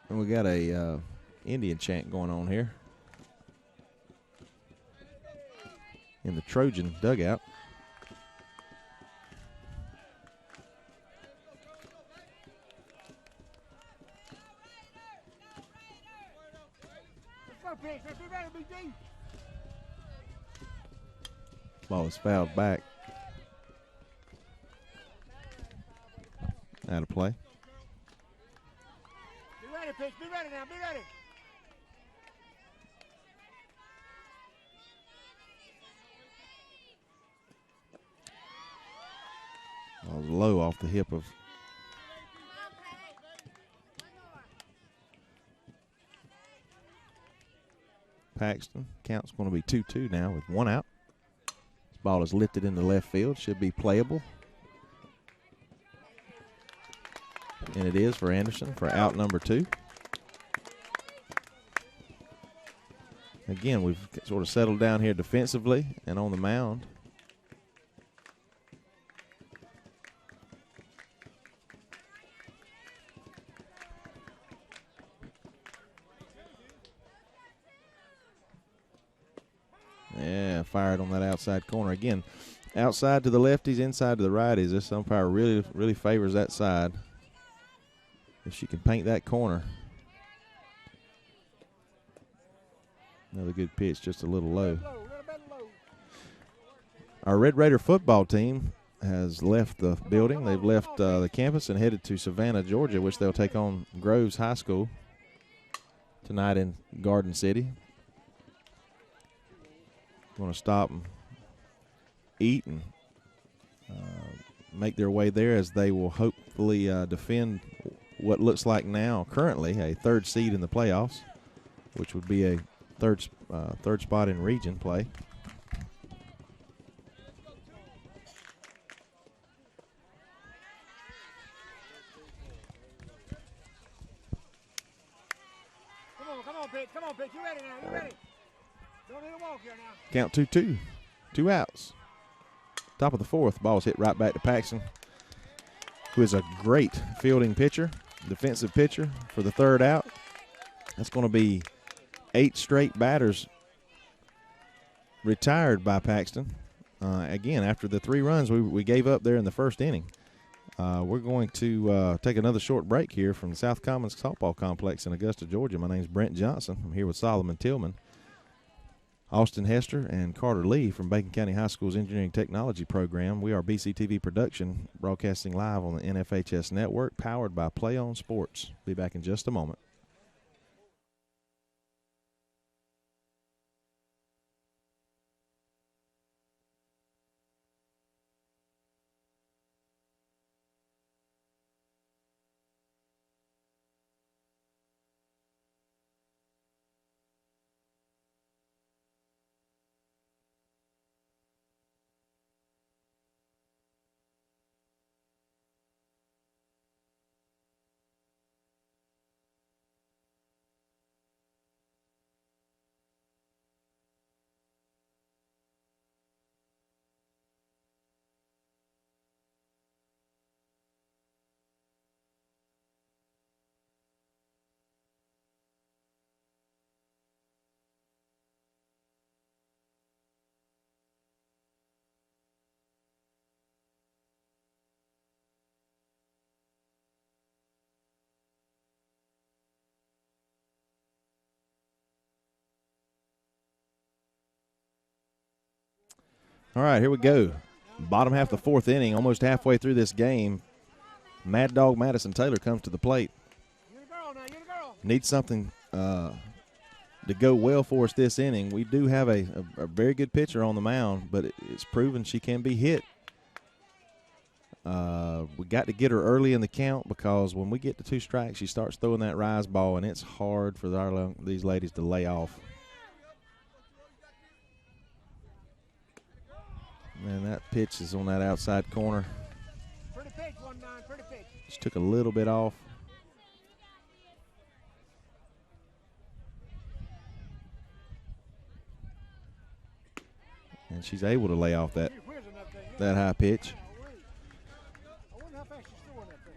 Speaker 1: And we got a Indian chant going on here in the Trojan dugout. Ball is fouled back. Out of play.
Speaker 2: Pitch. Be ready now. Be ready.
Speaker 1: Ball was low off the hip of Paxton. Count's going to be 2-2 now with 1 out. This ball is lifted into left field. Should be playable. And it is for Anderson for out number 2. Again, we've sort of settled down here defensively and on the mound. Yeah, fired on that outside corner. Again, outside to the lefties, inside to the righties. This umpire really, really favors that side. If she can paint that corner. Another good pitch, just a little low. Our Red Raider football team has left the building. They've left the campus and headed to Savannah, Georgia, which they'll take on Groves High School tonight in Garden City. Going to stop and eat and make their way there as they will hopefully defend what looks like now currently a 3rd seed in the playoffs, which would be a third spot in region play.
Speaker 2: Come on, pitch. Come on, pitch. You ready now? You ready? Don't need a walk here now.
Speaker 1: Count 2-2. 2 outs. Top of the 4th. Ball's hit right back to Paxton, who is a great fielding pitcher, defensive pitcher for the 3rd out. That's going to be 8 straight batters retired by Paxton. Again, after the 3 runs we gave up there in the 1st inning. We're going to take another short break here from the South Commons Softball Complex in Augusta, Georgia. My name's Brent Johnson. I'm here with Solomon Tillman, Austin Hester, and Carter Lee from Bacon County High School's Engineering Technology Program. We are BCTV Production, broadcasting live on the NFHS Network, powered by Play On Sports. Be back in just a moment. All right, here we go. Bottom half of the fourth inning, almost halfway through this game. Mad Dog Madison Taylor comes to the plate. Needs something to go well for us this inning. We do have a very good pitcher on the mound, but it's proven she can be hit. We got to get her early in the count because when we get to 2 strikes, she starts throwing that rise ball, and it's hard for these ladies to lay off. Man, that pitch is on that outside corner.
Speaker 2: Pretty pitch, 1-9, pretty pitch.
Speaker 1: She took a little bit off. And she's able to lay off that high pitch.
Speaker 2: I wonder how fast she's throwing that thing.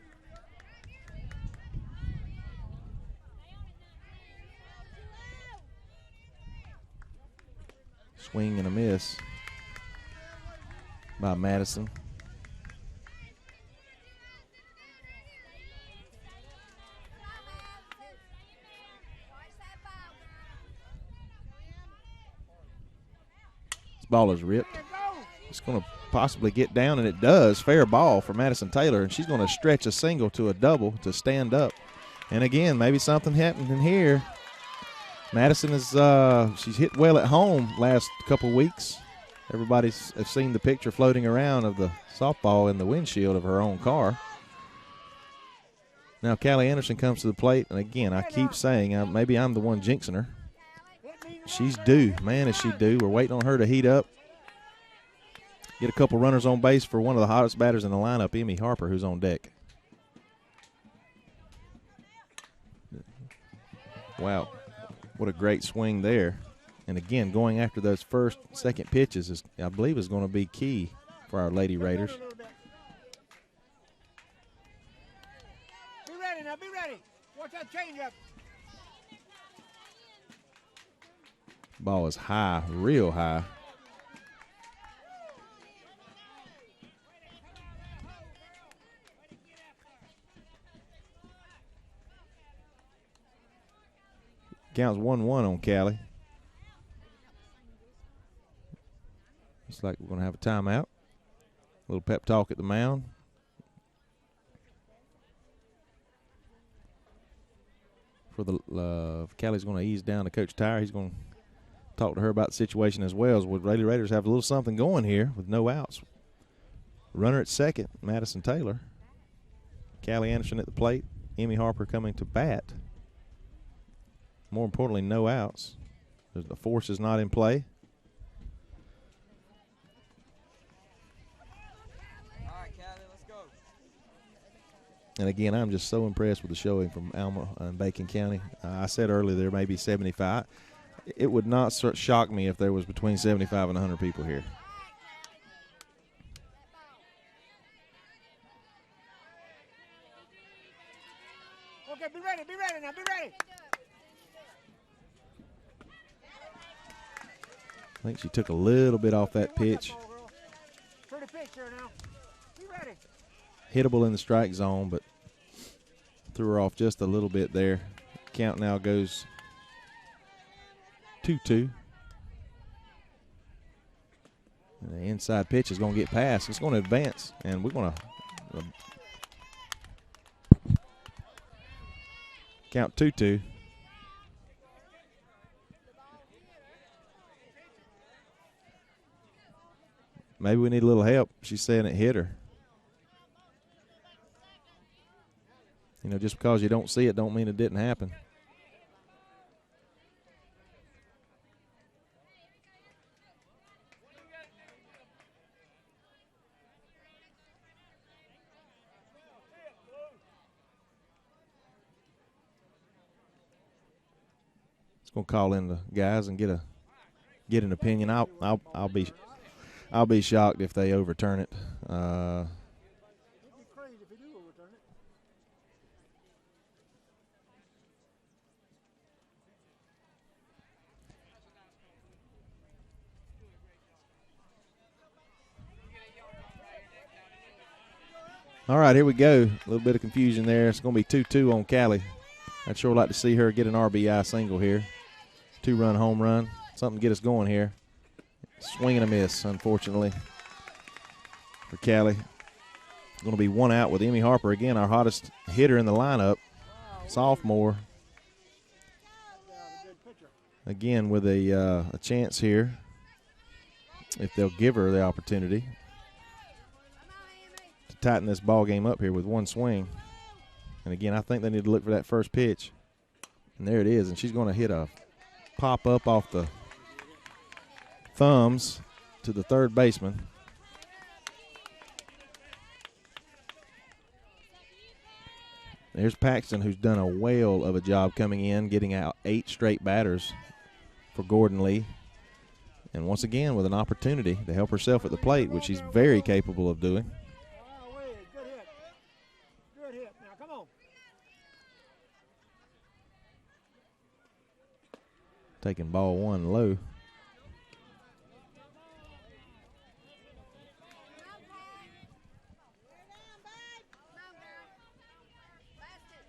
Speaker 1: Swing and a miss by Madison. This ball is ripped. It's going to possibly get down, and it does. Fair ball for Madison Taylor, and she's going to stretch a single to a double to stand up. And again, maybe something happened in here. Madison is she's hit well at home last couple weeks. Everybody's seen the picture floating around of the softball in the windshield of her own car. Now Callie Anderson comes to the plate, and again, I keep saying maybe I'm the one jinxing her. She's due. Man, is she due. We're waiting on her to heat up. Get a couple runners on base for one of the hottest batters in the lineup, Emmy Harper, who's on deck. Wow, what a great swing there. And again, going after those first, second pitches, is, I believe, is going to be key for our Lady Raiders.
Speaker 2: Be ready now, be ready. Watch that changeup.
Speaker 1: Ball is high, real high. Counts 1-1 on Callie. Looks like we're going to have a timeout. A little pep talk at the mound. For the Callie's going to ease down to Coach Tyre. He's going to talk to her about the situation as well. As Lady Raiders have a little something going here with no outs. Runner at second, Madison Taylor. Callie Anderson at the plate. Emmy Harper coming to bat. More importantly, no outs. The force is not in play.
Speaker 3: All right, Callie, let's go.
Speaker 1: And again, I'm just so impressed with the showing from Alma and Bacon County. I said earlier there may be 75. It would not shock me if there was between 75 and 100 people here.
Speaker 2: Okay, be ready now, be ready.
Speaker 1: I think she took a little bit off that pitch.
Speaker 2: Pretty pitch here now. Be ready.
Speaker 1: Hittable in the strike zone, but threw her off just a little bit there. Count now goes 2-2. And the inside pitch is going to get past. It's going to advance, and we're going to count 2-2. Maybe we need a little help. She's saying it hit her. You know, just because you don't see it don't mean it didn't happen. It's going to call in the guys and get an opinion. I'll be shocked if they overturn it.
Speaker 2: It'd be crazy if you do overturn it.
Speaker 1: All right, here we go. A little bit of confusion there. It's going to be 2-2 on Callie. I'd sure like to see her get an RBI single here. 2-run home run. Something to get us going here. Swing and a miss, unfortunately, for Callie. Going to be one out with Emmy Harper, again, our hottest hitter in the lineup, sophomore. Again, with a chance here, if they'll give her the opportunity to tighten this ball game up here with one swing. And again, I think they need to look for that first pitch. And there it is, and she's going to hit a pop-up off the thumbs to the third baseman. There's Paxton, who's done a whale of a job coming in, getting out 8 straight batters for Gordon Lee. And once again, with an opportunity to help herself at the plate, which she's very capable of doing.
Speaker 2: Good hit. Good hit. Now, come on.
Speaker 1: Taking ball one low.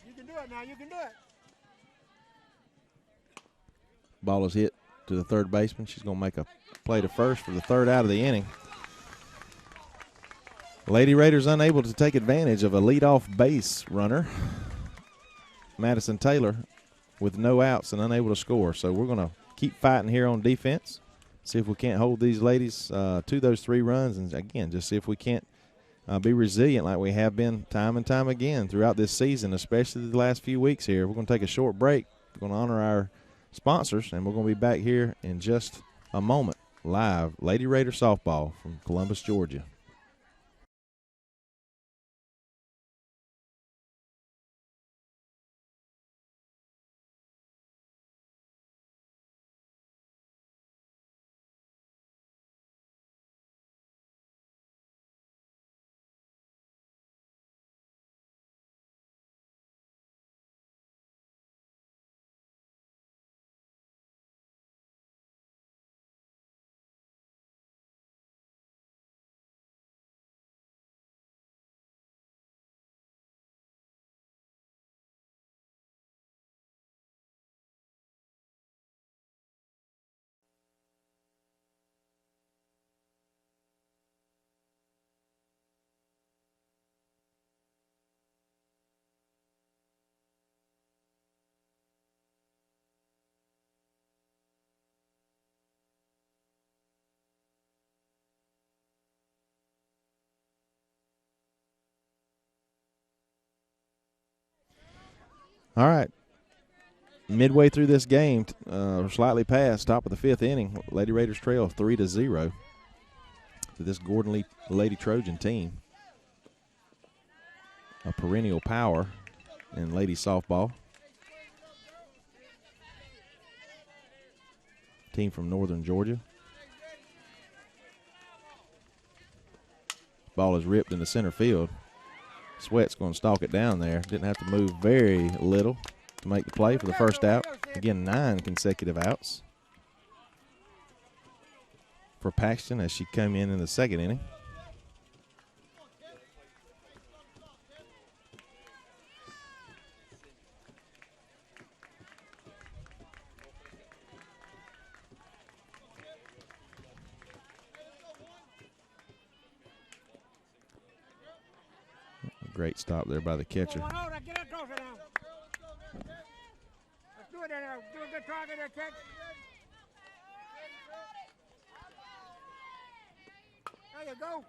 Speaker 2: You can do it now. You can do it.
Speaker 1: Ball is hit to the third baseman. She's going to make a play to first for the third out of the inning. Lady Raiders unable to take advantage of a leadoff base runner, Madison Taylor, with no outs and unable to score. So we're going to keep fighting here on defense, see if we can't hold these ladies to those 3 runs, and again, just see if we can't be resilient like we have been time and time again throughout this season, especially the last few weeks here. We're going to take a short break. We're going to honor our sponsors, and we're going to be back here in just a moment. Live Lady Raider softball from Columbus, Georgia. All right. Midway through this game, slightly past top of the 5th inning, Lady Raiders trail 3-0 to this Gordon Lee Lady Trojan team. A perennial power in lady softball. Team from northern Georgia. Ball is ripped into center field. Sweat's going to stalk it down there. Didn't have to move very little to make the play for the first out. Again, 9 consecutive outs for Paxton as she came in the second inning. Great stop there by the catcher.
Speaker 2: Let's do it there. Do a good try there, catch. There you go.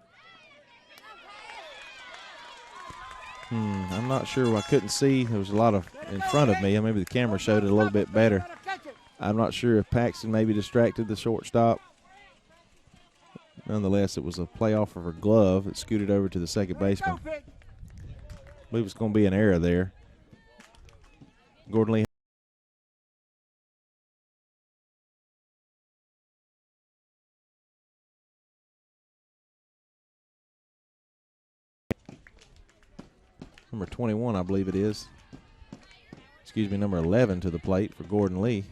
Speaker 1: I'm not sure. I couldn't see. There was a lot of in front of me. Maybe the camera showed it a little bit better. I'm not sure if Paxton maybe distracted the shortstop. Nonetheless, it was a play off of her glove. It scooted over to the second baseman. I believe it's going to be an error there. Gordon Lee. Number 21, I believe it is. Excuse me, number 11 to the plate for Gordon Lee.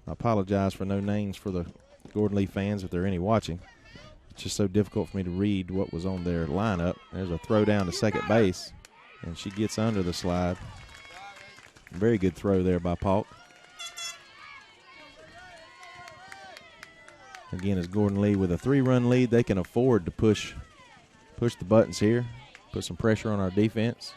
Speaker 1: I apologize for no names for the Gordon Lee fans if there are any watching. It's just so difficult for me to read what was on their lineup. There's a throw down to second base, and she gets under the slide Very good throw there by Paulk. Again, as Gordon Lee with a 3-run lead, they can afford to push the buttons here, put some pressure on our defense.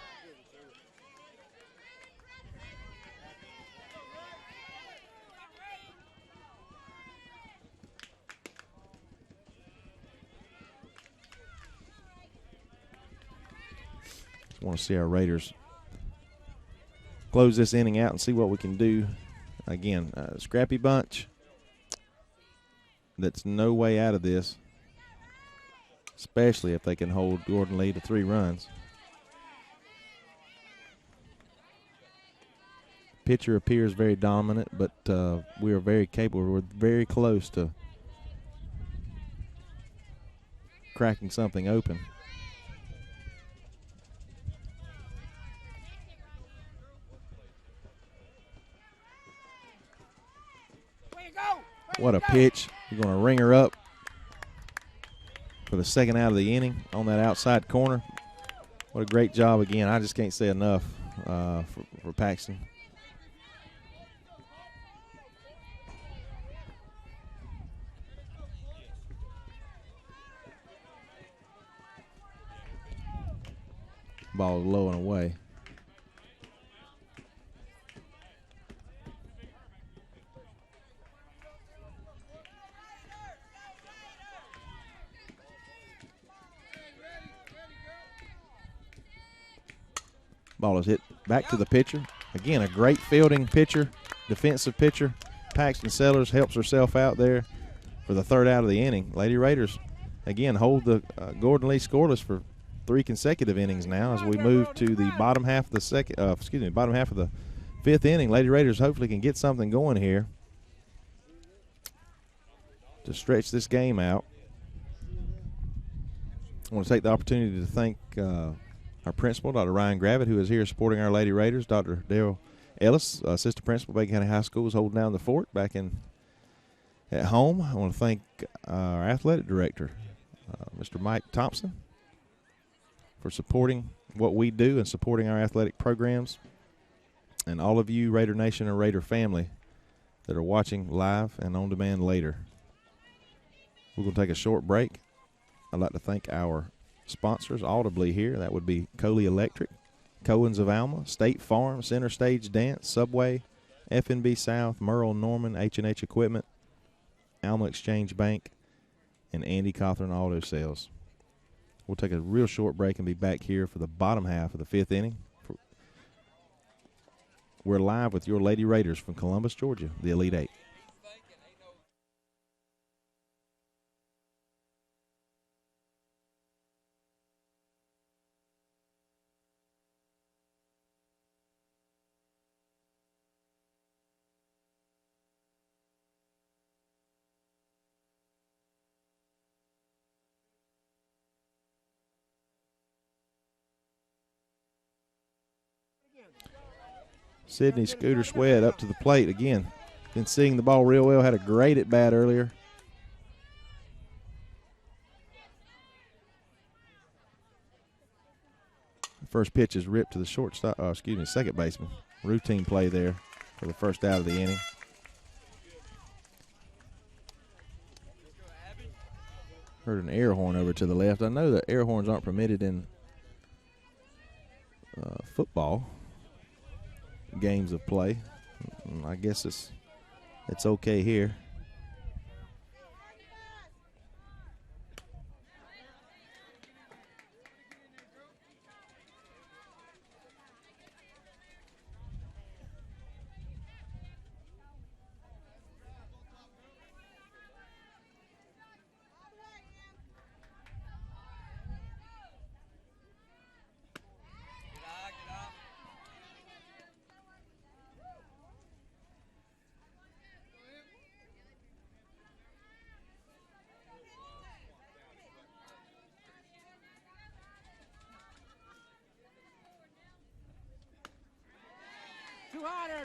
Speaker 1: Just want to see our Raiders close this inning out and see what we can do. Again, scrappy bunch. That's no way out of this, especially if they can hold Gordon Lee to 3 runs. Pitcher appears very dominant, but we are very capable. We're very close to cracking something open. What a pitch. You're going to ring her up for the second out of the inning on that outside corner. What a great job again. I just can't say enough for Paxton. Ball low and away. Ball is hit back to the pitcher. Again, a great fielding pitcher, defensive pitcher. Paxton Sellers helps herself out there for the 3rd out of the inning. Lady Raiders, again, hold the Gordon Lee scoreless for 3 consecutive innings now as we move to the bottom half of the bottom half of the 5th inning. Lady Raiders hopefully can get something going here to stretch this game out. I want to take the opportunity to thank our principal, Dr. Ryan Gravitt, who is here supporting our Lady Raiders. Dr. Darrell Ellis, assistant principal, Bacon County High School, is holding down the fort back at home. I want to thank our athletic director, Mr. Mike Thompson, for supporting what we do and supporting our athletic programs, and all of you, Raider Nation and Raider family, that are watching live and on demand later. We're going to take a short break. I'd like to thank our sponsors audibly here. That would be Coley Electric, Cohen's of Alma, State Farm, Center Stage Dance, Subway, FNB South, Merle Norman, H&H Equipment, Alma Exchange Bank, and Andy Cawthorn Auto Sales. We'll take a real short break and be back here for the bottom half of the 5th inning. We're live with your Lady Raiders from Columbus, Georgia, the Elite 8. Sydney Scooter Sweat up to the plate again. Been seeing the ball real well. Had a great at bat earlier. First pitch is ripped to the shortstop. Second baseman. Routine play there for the 1st out of the inning. Heard an air horn over to the left. I know that air horns aren't permitted in football games of play. I guess it's okay here.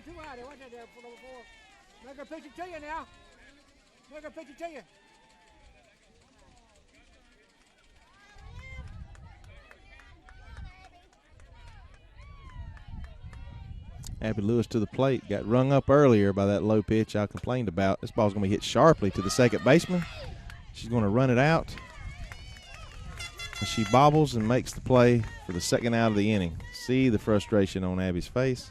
Speaker 2: Too high there. Watch that there for number 4. Make her pitch it to you now. Make her pitch it to you.
Speaker 1: Abby Lewis to the plate. Got rung up earlier by that low pitch I complained about. This ball's going to be hit sharply to the second baseman. She's going to run it out. And she bobbles and makes the play for the second out of the inning. See the frustration on Abby's face.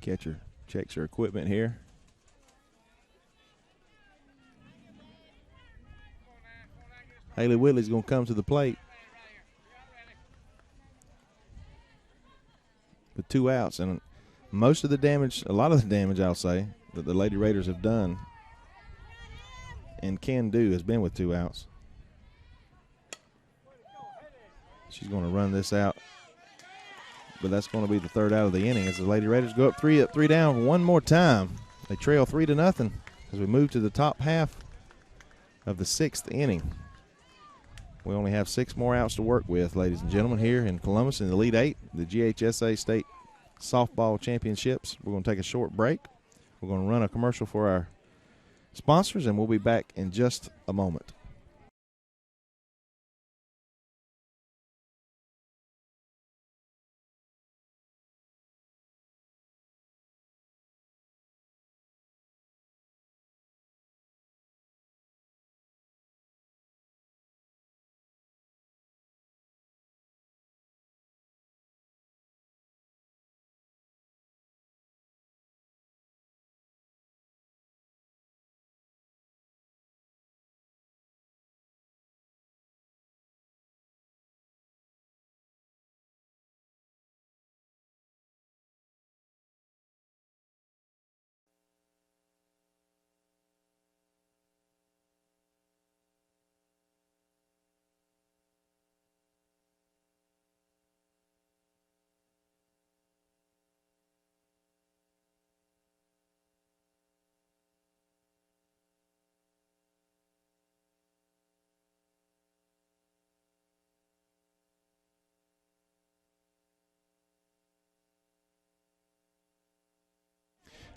Speaker 1: Catcher checks her equipment here. Haley Whitley's going to come to the plate with 2 outs. And most of the damage, a lot of the damage, I'll say, that the Lady Raiders have done and can do has been with 2 outs. She's going to run this out, but that's going to be the 3rd out of the inning as the Lady Raiders go up 3 down one more time. They trail 3-0 as we move to the top half of the 6th inning. We only have 6 more outs to work with, ladies and gentlemen, here in Columbus in the Elite 8, the GHSA State Softball Championships. We're going to take a short break. We're going to run a commercial for our sponsors, and we'll be back in just a moment.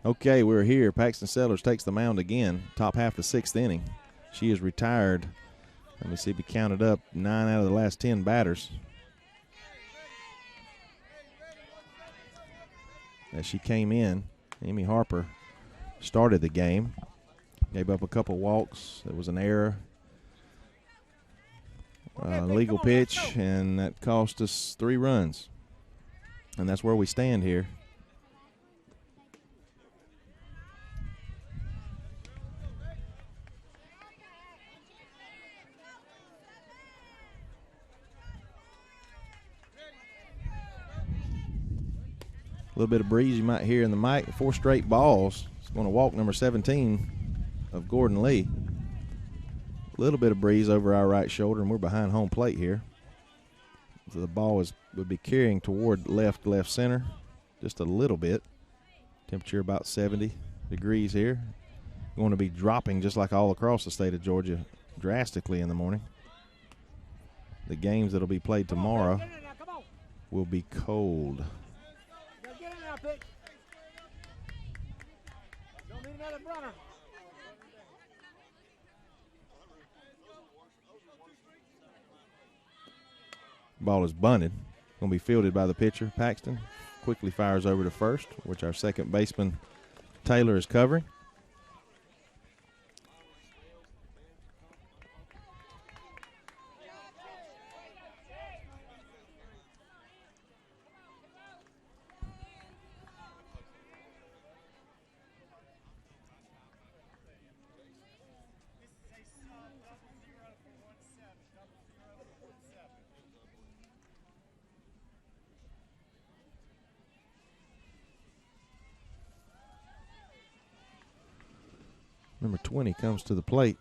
Speaker 1: Okay, we're here. Paxton Sellers takes the mound again, top half of the 6th inning. She is retired. Let me see if we counted up 9 out of the last 10 batters. As she came in, Amy Harper started the game. Gave up a couple walks. There was an error. Legal pitch, and that cost us 3 runs. And that's where we stand here. A little bit of breeze you might hear in the mic. 4 straight balls. It's going to walk number 17 of Gordon Lee. A little bit of breeze over our right shoulder, and we're behind home plate here. So the ball would be carrying toward left center just a little bit. Temperature about 70 degrees here. Going to be dropping just like all across the state of Georgia drastically in the morning. The games that will be played tomorrow will be cold.
Speaker 2: Don't need another runner.
Speaker 1: Ball is bunted. Going to be fielded by the pitcher, Paxton. Quickly fires over to first, which our second baseman, Taylor, is covering. Number 20 comes to the plate.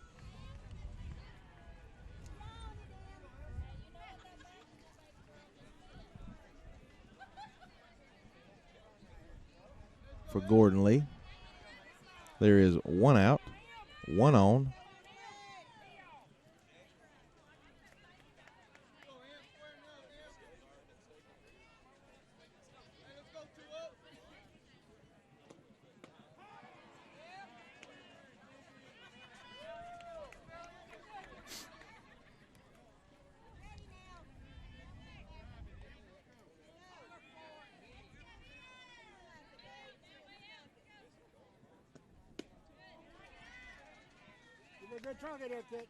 Speaker 1: For Gordon Lee. There is 1 out, 1 on.
Speaker 2: Good trunk it there, kid.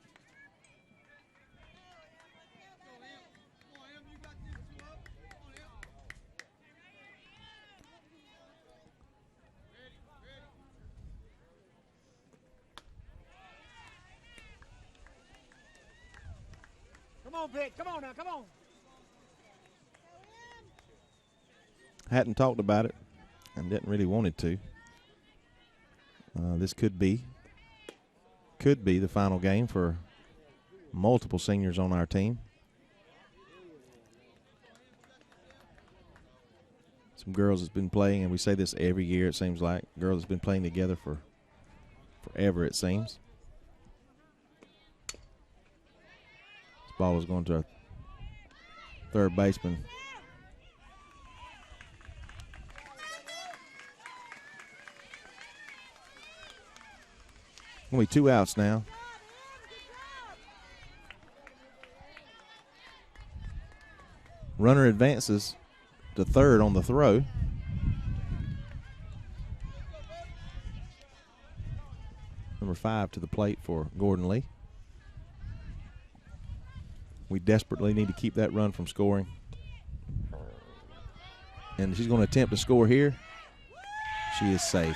Speaker 2: Come on, Pitt. Come on now. Come on.
Speaker 1: Hadn't talked about it and didn't really want it to. This could be the final game for multiple seniors on our team. Some girls that's been playing, and we say this every year, it seems like. Girls that's been playing together for forever, it seems. This ball is going to our third baseman. Only 2 outs now. Runner advances to third on the throw. Number 5 to the plate for Gordon Lee. We desperately need to keep that run from scoring. And she's going to attempt to score here. She is safe.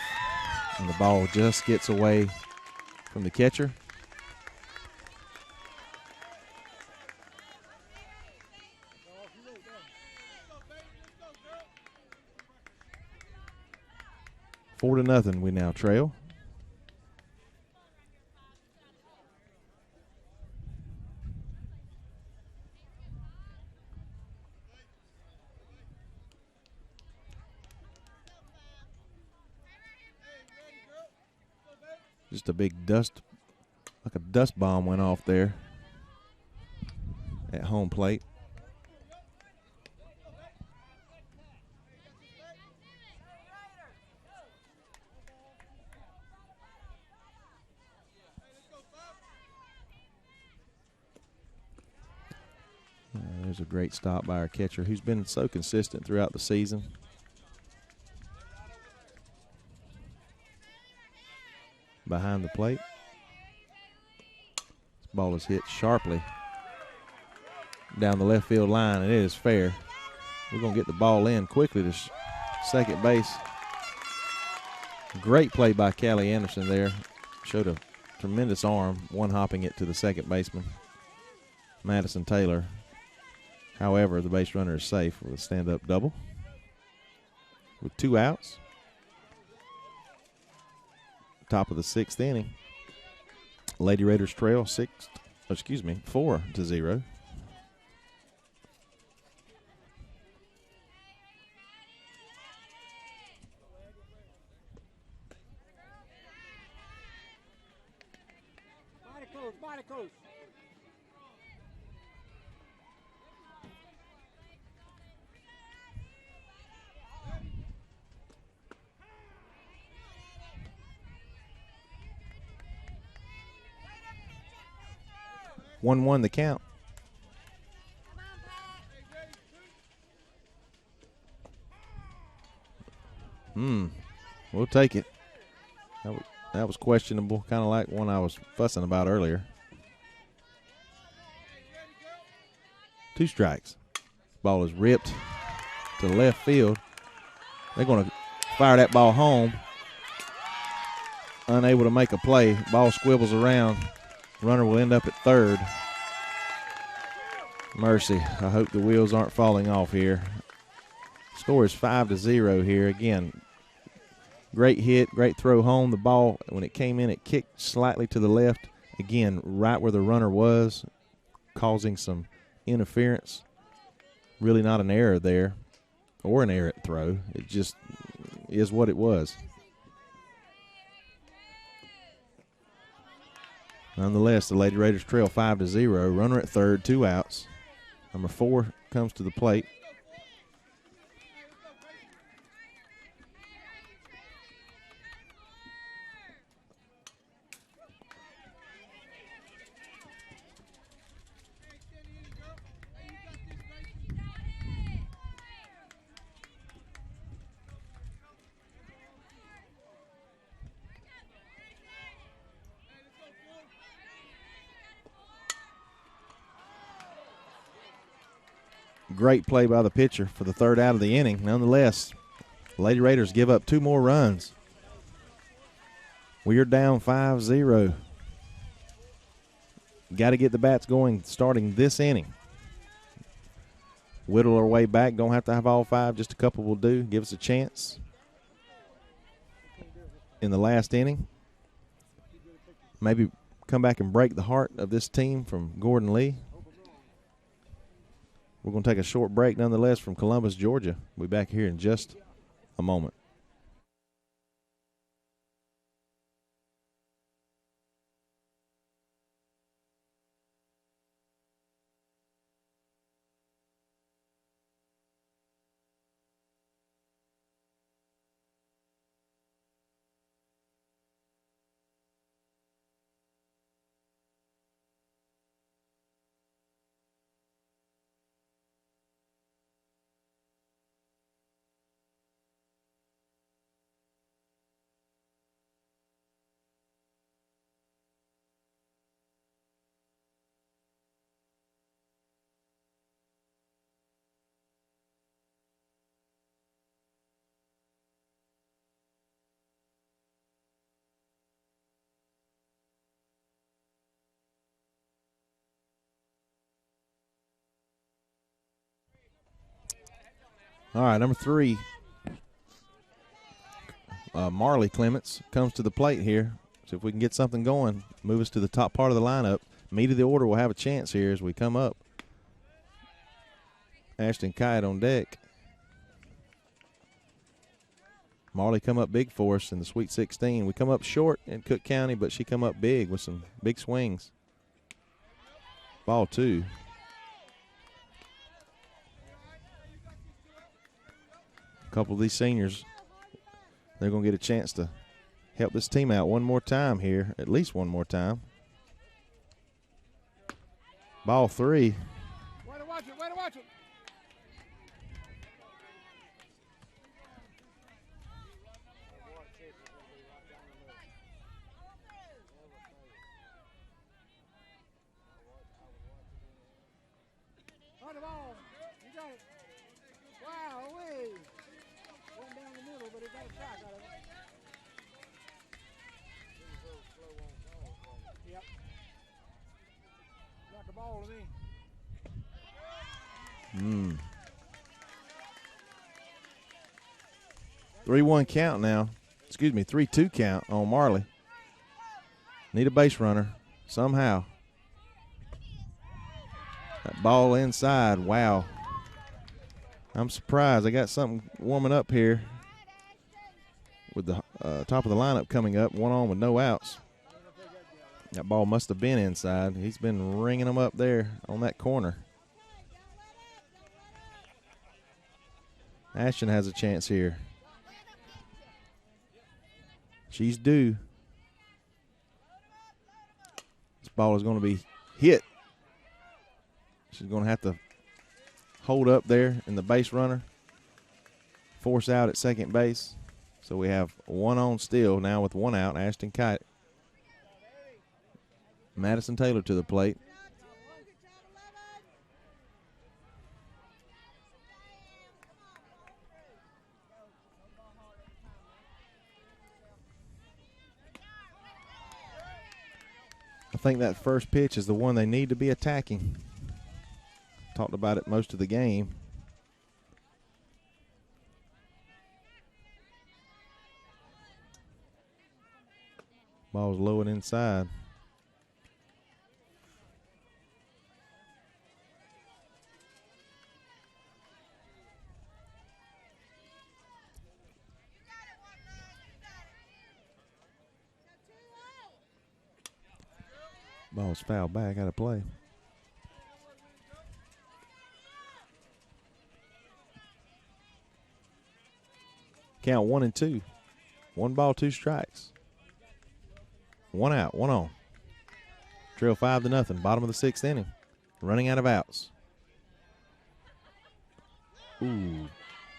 Speaker 1: And the ball just gets away from the catcher. Four to nothing, we now trail. Just a big dust, like a dust bomb went off there at home plate. There's a great stop by our catcher, who's been so consistent throughout the season. Behind the plate. This ball is hit sharply down the left field line, and it is fair. We're going to get the ball in quickly to second base. Great play by Callie Anderson there. Showed a tremendous arm, one-hopping it to the second baseman, Madison Taylor. However, the base runner is safe with a stand-up double. With 2 outs. Top of the 6th inning. Lady Raiders trail 4-0.
Speaker 2: Body close.
Speaker 1: 1-1 the count. We'll take it. That was questionable, kind of like one I was fussing about earlier. 2 strikes. Ball is ripped to left field. They're going to fire that ball home. Unable to make a play. Ball squibbles around. Runner will end up at third. Mercy. I hope the wheels aren't falling off here. Score is 5-0 here. Again, great hit, great throw home. The ball, when it came in, it kicked slightly to the left. Again, right where the runner was, causing some interference. Really not an error there or an errant throw. It just is what it was. Nonetheless, the Lady Raiders trail 5-0. Runner at third, 2 outs. Number 4 comes to the plate. Great play by the pitcher for the third out of the inning. Nonetheless, Lady Raiders give up 2 more runs. We are down 5-0. Got to get the bats going starting this inning. Whittle our way back. Don't have to have all 5. Just a couple will do. Give us a chance in the last inning. Maybe come back and break the heart of this team from Gordon Lee. We're going to take a short break nonetheless from Columbus, Georgia. We'll be back here in just a moment. All right, number 3, Marley Clements comes to the plate here. So if we can get something going, move us to the top part of the lineup. Meat of the order will have a chance here as we come up. Ashton Kite on deck. Marley come up big for us in the Sweet 16. We come up short in Cook County, but she come up big with some big swings. Ball 2. A couple of these seniors, they're going to get a chance to help this team out one more time here, at least one more time. Ball 3.
Speaker 2: Way to watch it, way to watch it. On the ball. You got it. Wow, way. Went down the middle, but it got a shot out of it. Yep. Got the ball to me.
Speaker 1: 3-1 count now. Excuse me, 3-2 count on Marley. Need a base runner somehow. That ball inside. Wow. I'm surprised. I got something warming up here with the top of the lineup coming up. 1 on with no outs. That ball must have been inside. He's been ringing them up there on that corner. Ashton has a chance here. She's due. This ball is going to be hit. She's going to have to hold up there in the base runner. Force out at second base. So we have 1 on still now with 1 out. Ashton Kite. Madison Taylor to the plate. I think that first pitch is the one they need to be attacking. Talked about it most of the game. Ball's low and inside. Ball's fouled back out of play. Count 1-2. 1 ball, 2 strikes. 1 out, 1 on. Trail 5-0. Bottom of the 6th inning. Running out of outs. Ooh,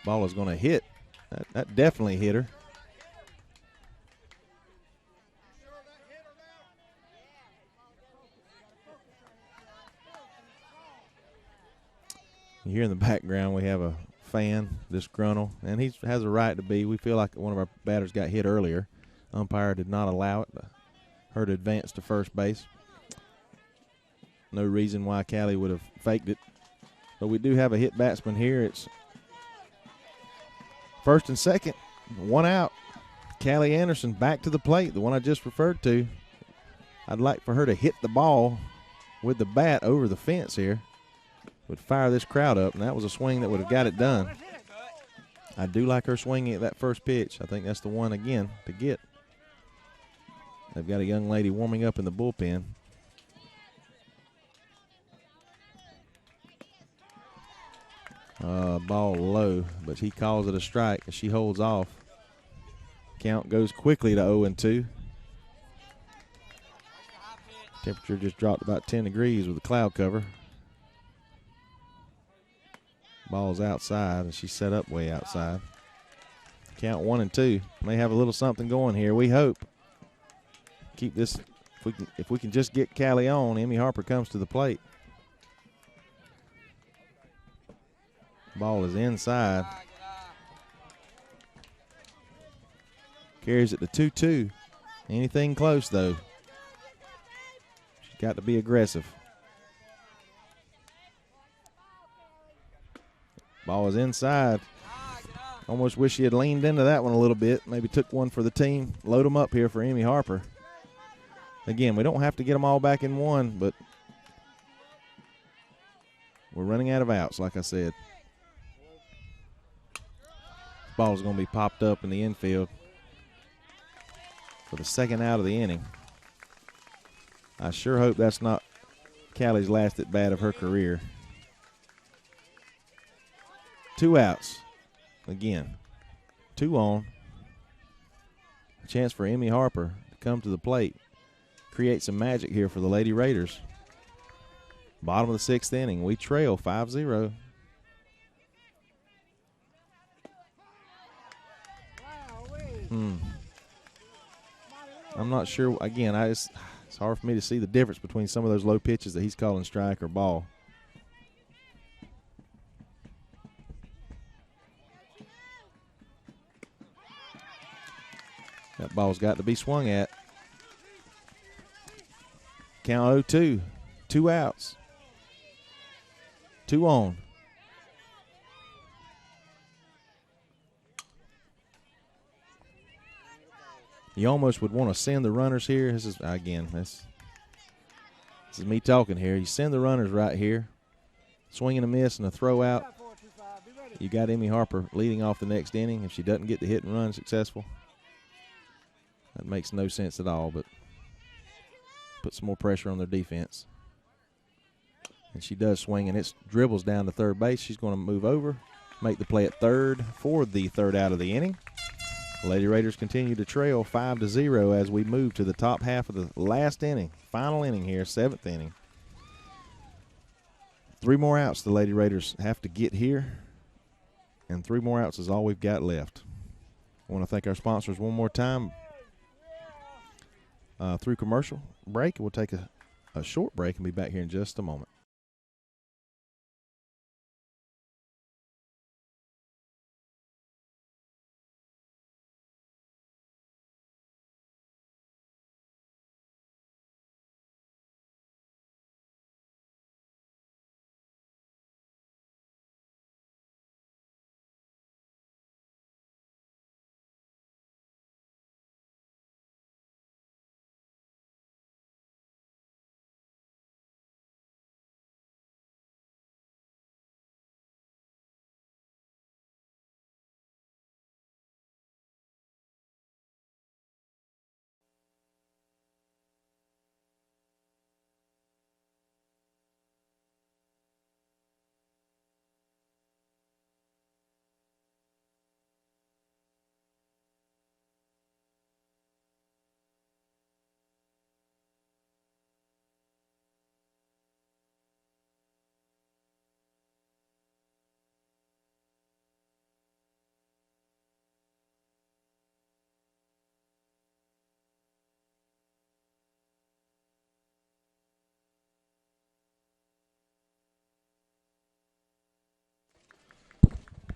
Speaker 1: ball is going to hit. That definitely hit her. You hear in the background we have a fan, disgruntled, and he has a right to be. We feel like one of our batters got hit earlier. Umpire did not allow it. Her to advance to first base. No reason why Callie would have faked it. But we do have a hit batsman here. It's first and second, one out. Callie Anderson back to the plate, the one I just referred to. I'd like for her to hit the ball with the bat over the fence here. Would fire this crowd up, and that was a swing that would have got it done. I do like her swinging at that first pitch. I think that's the one, again, to get. They've got a young lady warming up in the bullpen. Ball low, but he calls it a strike as she holds off. Count goes quickly to 0-2. Temperature just dropped about 10 degrees with the cloud cover. Ball's outside, and she's set up way outside. Count 1-2. May have a little something going here. We hope. Keep this. If we can just get Callie on, Emmy Harper comes to the plate. Ball is inside. Carries it to 2-2. Anything close, though. She's got to be aggressive. Ball is inside. Almost wish she had leaned into that one a little bit. Maybe took one for the team. Load them up here for Emmy Harper. Again, we don't have to get them all back in one, but we're running out of outs, like I said. Ball is going to be popped up in the infield for the second out of the inning. I sure hope that's not Callie's last at bat of her career. 2 outs. Again, 2 on. A chance for Emmy Harper to come to the plate. Create some magic here for the Lady Raiders. Bottom of the 6th inning. We trail 5-0. I'm not sure. Again, it's hard for me to see the difference between some of those low pitches that he's calling strike or ball. That ball's got to be swung at. Count 0-2. 2 outs. 2 on. You almost would want to send the runners here. This is, again, this is me talking here. You send the runners right here. Swing and a miss and a throw out. You got Emmy Harper leading off the next inning. If she doesn't get the hit and run successful, that makes no sense at all, but put some more pressure on their defense. And she does swing, and it dribbles down to third base. She's going to move over, make the play at third for the third out of the inning. The Lady Raiders continue to trail 5-0 as we move to the top half of the last inning. Final inning here, 7th inning. 3 more outs the Lady Raiders have to get here, and 3 more outs is all we've got left. I want to thank our sponsors one more time. Through commercial break, we'll take a short break and be back here in just a moment.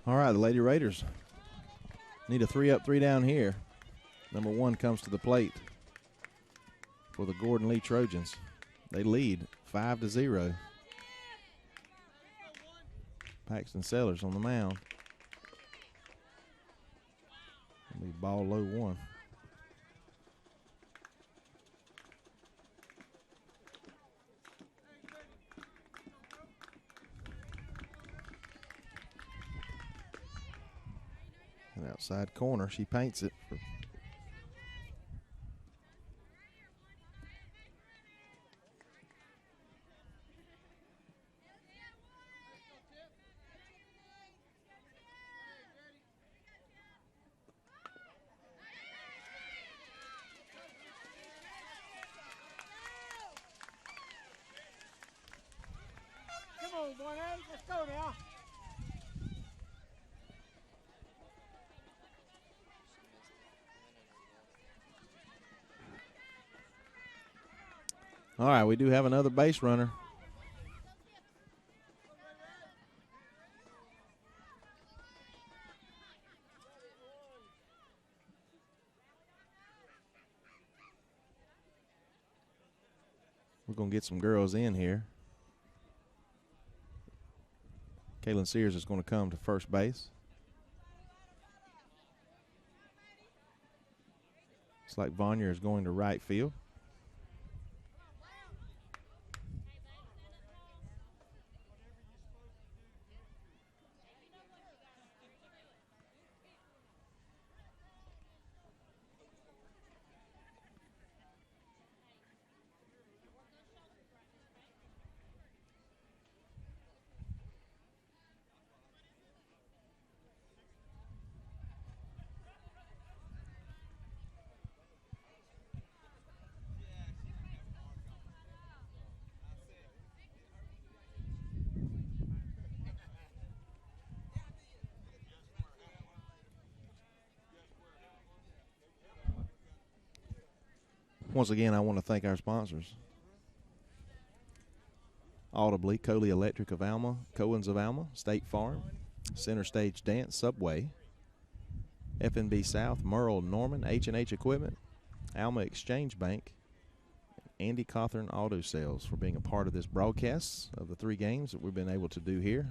Speaker 1: All right, the Lady Raiders need a 3 up, 3 down here. Number 1 comes to the plate for the Gordon Lee Trojans. They lead 5-0. Paxton Sellers on the mound. It'll be ball low 1. An outside corner, she paints it.
Speaker 2: Come on, boy, hey, let's go now.
Speaker 1: All right, we do have another base runner. We're going to get some girls in here. Kaylin Sears is going to come to first base. Looks like Vonier is going to right field. Once again, I want to thank our sponsors. Audibly, Coley Electric of Alma, Cohen's of Alma, State Farm, Center Stage Dance, Subway, F&B South, Merle Norman, H&H Equipment, Alma Exchange Bank, Andy Cawthorn Auto Sales for being a part of this broadcast of the 3 games that we've been able to do here.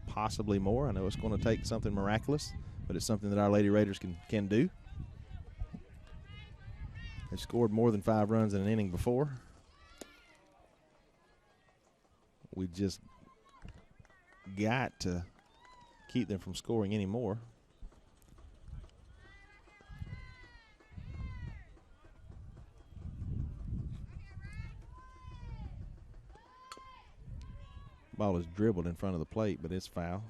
Speaker 1: Possibly more. I know it's going to take something miraculous, but it's something that our Lady Raiders can do. They scored more than 5 runs in an inning before. We just got to keep them from scoring any more. Ball is dribbled in front of the plate, but it's foul.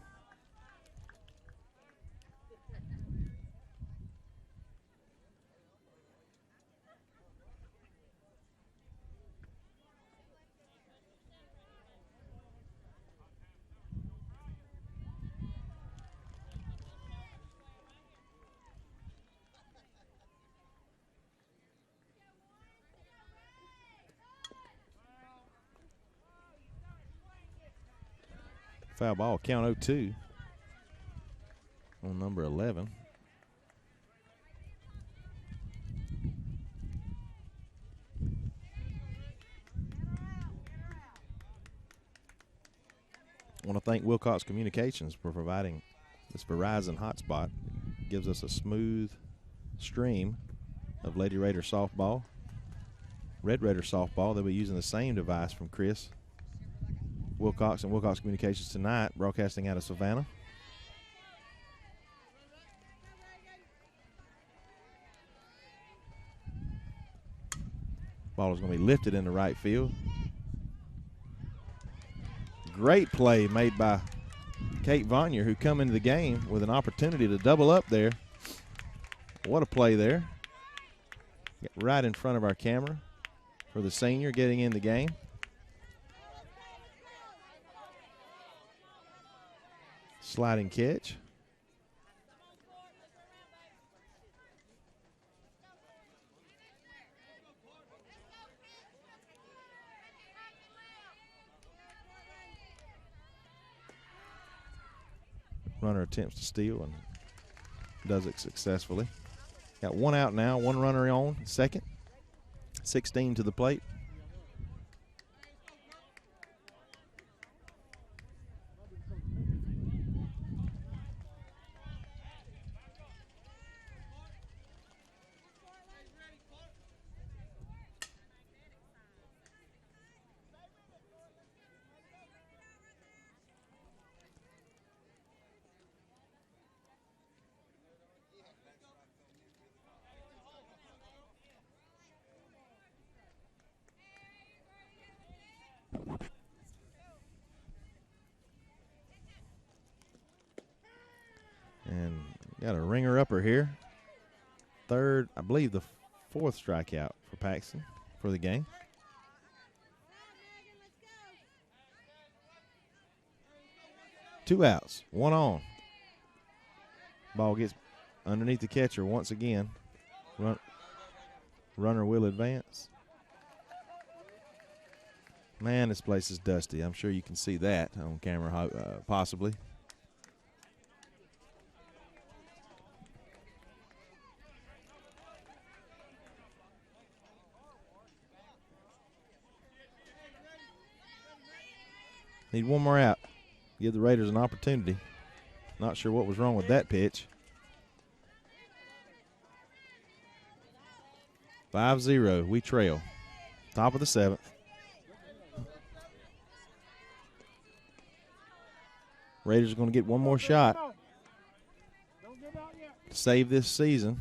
Speaker 1: Foul ball, count 0-2 on number 11. I want to thank Wilcox Communications for providing this Verizon hotspot. It gives us a smooth stream of Lady Raider softball, Red Raider softball. They'll be using the same device from Chris Wilcox and Wilcox Communications tonight, broadcasting out of Savannah. Ball is going to be lifted into right field. Great play made by Kate Vonier, who come into the game with an opportunity to double up there. What a play there. Right in front of our camera for the senior getting in the game. Sliding catch. Runner attempts to steal and does it successfully. Got one out now, one runner on second. 16 to the plate. And got a ringer upper here. Third, I believe the fourth strikeout for Paxton for the game. Two outs, one on. Ball gets underneath the catcher once again. Runner will advance. Man, this place is dusty. I'm sure you can see that on camera, possibly. Need one more out. Give the Raiders an opportunity. Not sure what was wrong with that pitch. 5-0, we trail. Top of the seventh. Raiders are going to get one more shot to save this season.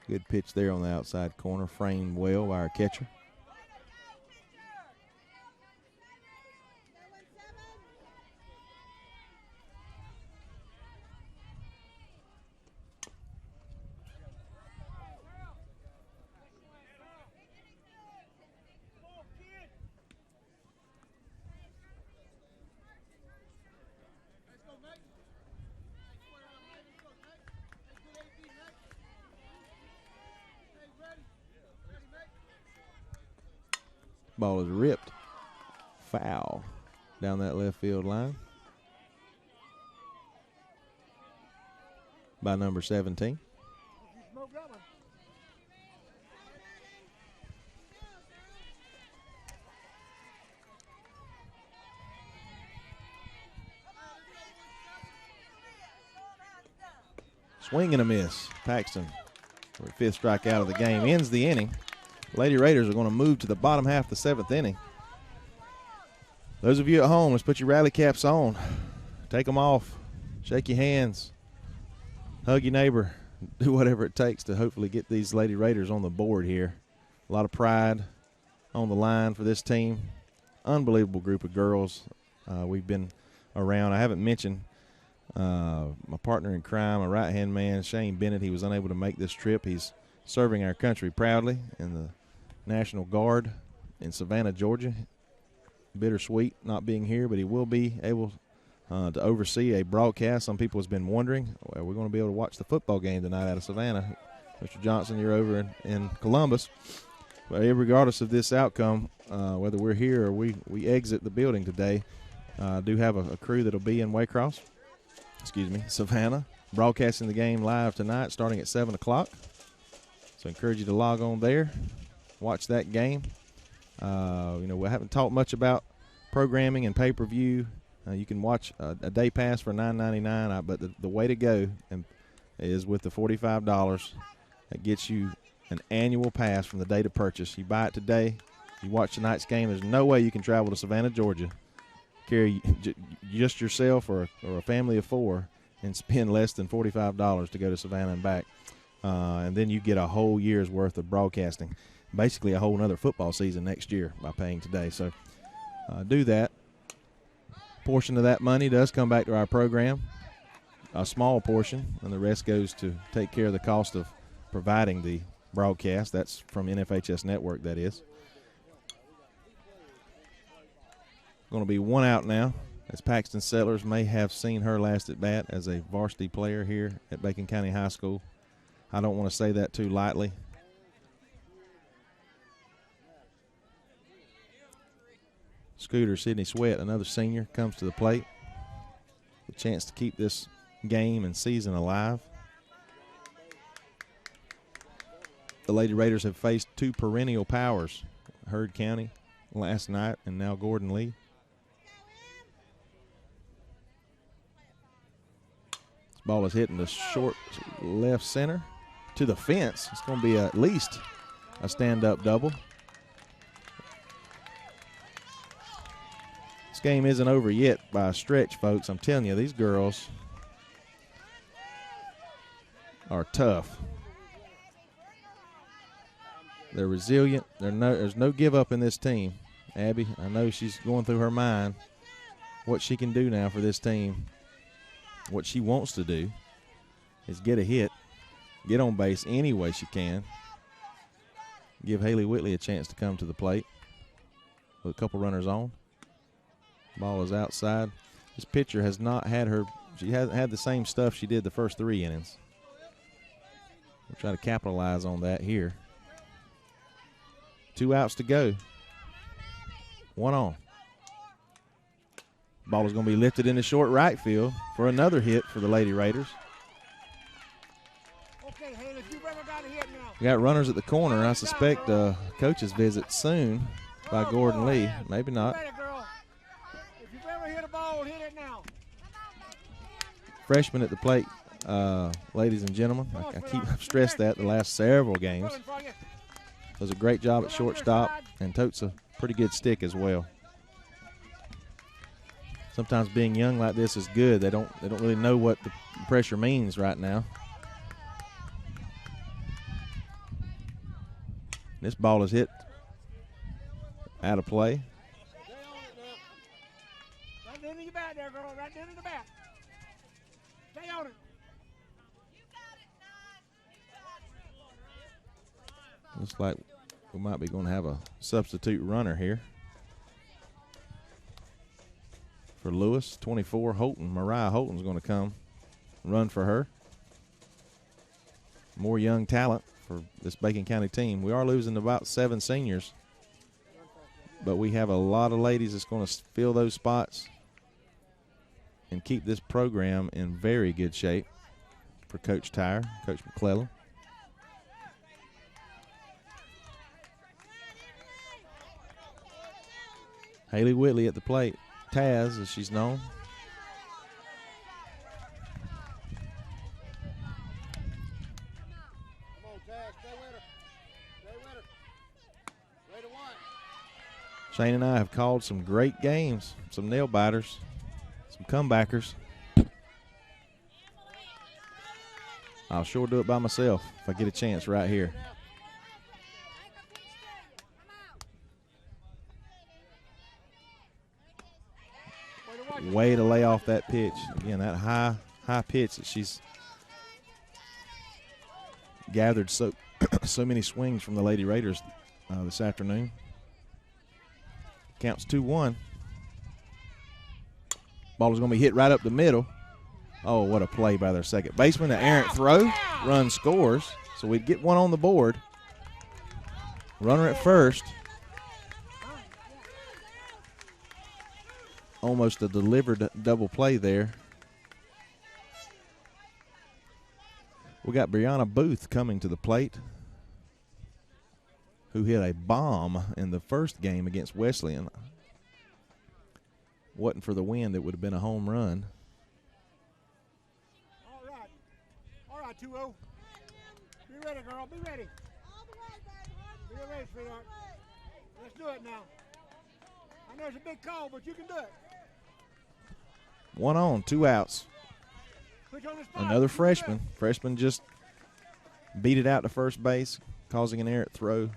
Speaker 1: Good pitch there on the outside corner, framed well by our catcher. Ball is ripped. Foul down that left field line by number 17. Swing and a miss. Paxton, for fifth strikeout of the game, ends the inning. Lady Raiders are going to move to the bottom half of the seventh inning. Those of you at home, let's put your rally caps on. Take them off. Shake your hands. Hug your neighbor. Do whatever it takes to hopefully get these Lady Raiders on the board here. A lot of pride on the line for this team. Unbelievable group of girls we've been around. I haven't mentioned my partner in crime, my right-hand man, Shane Bennett. He was unable to make this trip. He's serving our country proudly in the National Guard in Savannah, Georgia. Bittersweet not being here, but he will be able to oversee a broadcast. Some people have been wondering, well, we're going to be able to watch the football game tonight out of Savannah. Mr. Johnson, you're over in Columbus. But regardless of this outcome, whether we're here or we exit the building today, I do have a crew that will be in Savannah, broadcasting the game live tonight starting at 7 o'clock. So I encourage you to log on there, watch that game. We haven't talked much about programming and pay-per-view. You can watch a day pass for $9.99, but the way to go is with the $45. That gets you an annual pass from the date of purchase. You buy it today, you watch tonight's game. There's no way you can travel to Savannah, Georgia, carry just yourself or a family of four, and spend less than $45 to go to Savannah and back. And then you get a whole year's worth of broadcasting, basically a whole another football season next year by paying today. So do that. Portion of that money does come back to our program, a small portion, and the rest goes to take care of the cost of providing the broadcast. That's from NFHS Network, that is. Going to be one out now, as Paxton Settlers may have seen her last at bat as a varsity player here at Bacon County High School. I don't want to say that too lightly. Scooter Sidney Sweat, another senior, comes to the plate. A chance to keep this game and season alive. The Lady Raiders have faced two perennial powers, Heard County last night and now Gordon Lee. This ball is hitting the short left center to the fence. It's going to be at least a stand-up double. This game isn't over yet by a stretch, folks. I'm telling you, these girls are tough. They're resilient. There's no give up in this team. Abby, I know she's going through her mind what she can do now for this team. What she wants to do is get a hit, get on base any way she can, give Haley Whitley a chance to come to the plate with a couple runners on. Ball is outside. This pitcher has not had she hasn't had the same stuff she did the first 3 innings. We'll try to capitalize on that here. 2 outs to go. 1 on. Ball is going to be lifted into short right field for another hit for the Lady Raiders.
Speaker 2: Okay, Haley, you've ever got a hit now.
Speaker 1: We got runners at the corner. I suspect coach's visit soon by Gordon Lee. Maybe not.
Speaker 2: If you've ever hit a ball, hit it now.
Speaker 1: Freshman at the plate, ladies and gentlemen. I've stressed that the last several games. Does a great job at shortstop and totes a pretty good stick as well. Sometimes being young like this is good. They don't really know what the pressure means right now. This ball is hit out of play.
Speaker 2: Right into your bat there, girl. Right into the bat. Stay on it.
Speaker 1: Looks like we might be going to have a substitute runner here. For Lewis, 24, Holton. Mariah Holton's going to come run for her. More young talent for this Bacon County team. We are losing about 7 seniors, but we have a lot of ladies that's going to fill those spots and keep this program in very good shape for Coach Tyre, Coach McClellan. Haley Whitley at the plate. Taz, as she's known.
Speaker 2: Come on, Taz. Stay with her. Stay with her. Way to 1.
Speaker 1: Shane and I have called some great games, some nail biters, some comebackers. I'll sure do it by myself if I get a chance right here. Way to lay off that pitch. Again, that high pitch that she's gathered so many swings from the Lady Raiders this afternoon. Counts 2-1. Ball is going to be hit right up the middle. Oh, what a play by their second baseman. An errant throw. Run scores. So we'd get one on the board. Runner at first. Almost a delivered double play there. We got Brianna Booth coming to the plate, who hit a bomb in the first game against Wesleyan. Wasn't for the wind, it would have been a home run.
Speaker 2: All right, 2-0. Be ready, girl. Be ready. Be ready, sweetheart. Let's do it now. I know it's a big call, but you can do it.
Speaker 1: 1 on, 2 outs. Another freshman. Freshman just beat it out to first base, causing an errant throw.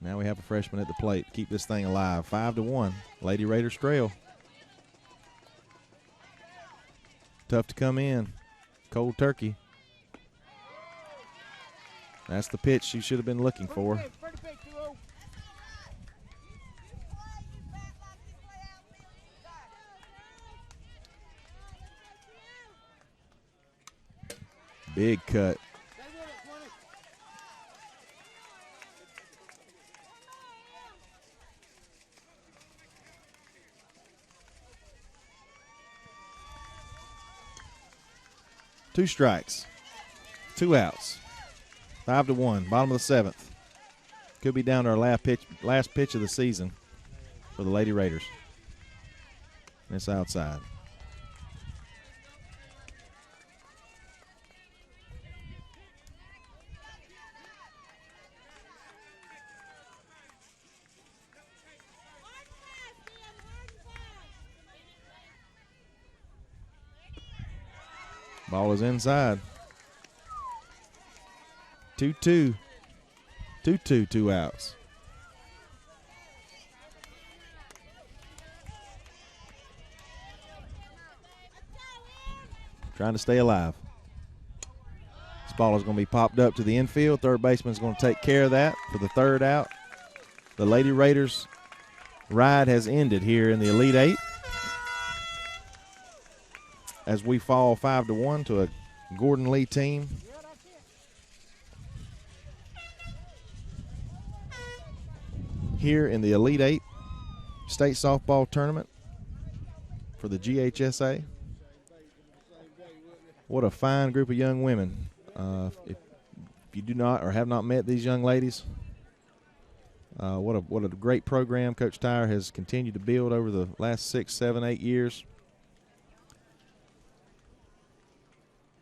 Speaker 1: Now we have a freshman at the plate. Keep this thing alive. 5-1. Lady Raiders trail. Tough to come in. Cold turkey. That's the pitch she should have been looking for. Big cut. 2 strikes, 2 outs, 5-1, bottom of the 7th. Could be down to our last pitch of the season for the Lady Raiders. And it's outside. Ball is inside. 2-2. 2-2, 2 outs. Trying to stay alive. This ball is going to be popped up to the infield. Third baseman is going to take care of that for the 3rd out. The Lady Raiders' ride has ended here in the Elite Eight, as we fall 5-1 to a Gordon Lee team. Here in the Elite Eight state softball tournament for the GHSA. What a fine group of young women. If you do not or have not met these young ladies, what a great program Coach Tyre has continued to build over the last 6, 7, 8 years.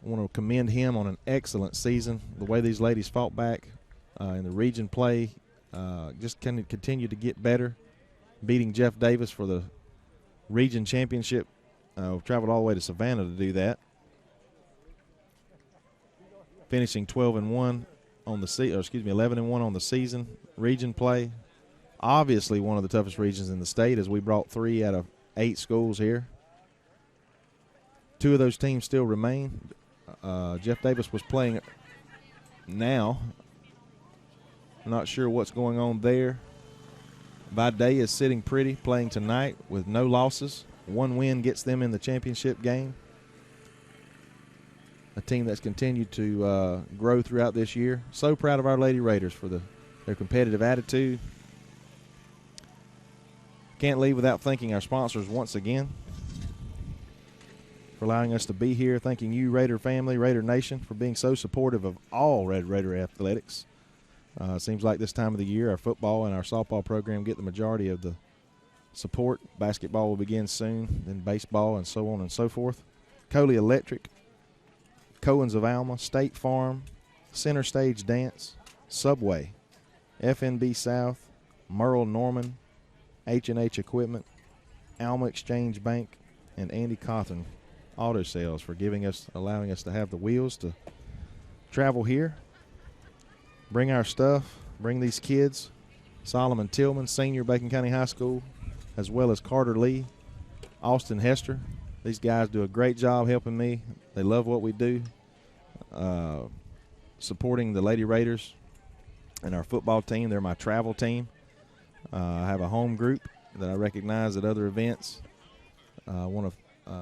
Speaker 1: I want to commend him on an excellent season. The way these ladies fought back in the region play, just kind of continue to get better, beating Jeff Davis for the region championship. We've traveled all the way to Savannah to do that. Finishing 12-1 on the 11-1 on the season. Region play, obviously one of the toughest regions in the state, as we brought 3 out of 8 schools here. 2 of those teams still remain. Jeff Davis was playing now. I'm not sure what's going on there. Vidae is sitting pretty, playing tonight with no losses. 1 win gets them in the championship game. A team that's continued to grow throughout this year. So proud of our Lady Raiders for their competitive attitude. Can't leave without thanking our sponsors once again for allowing us to be here. Thanking you, Raider family, Raider Nation, for being so supportive of all Red Raider athletics. Seems like this time of the year, our football and our softball program get the majority of the support. Basketball will begin soon, then baseball, and so on and so forth. Coley Electric, Cohen's of Alma, State Farm, Center Stage Dance, Subway, FNB South, Merle Norman, H&H Equipment, Alma Exchange Bank, and Andy Cawthon Auto Sales for allowing us to have the wheels to travel here, bring our stuff, bring these kids. Solomon Tillman, senior, Bacon County High School, as well as Carter Lee, Austin Hester. These guys do a great job helping me. They love what we do, supporting the Lady Raiders and our football team. They're my travel team. I have a home group that I recognize at other events. I want to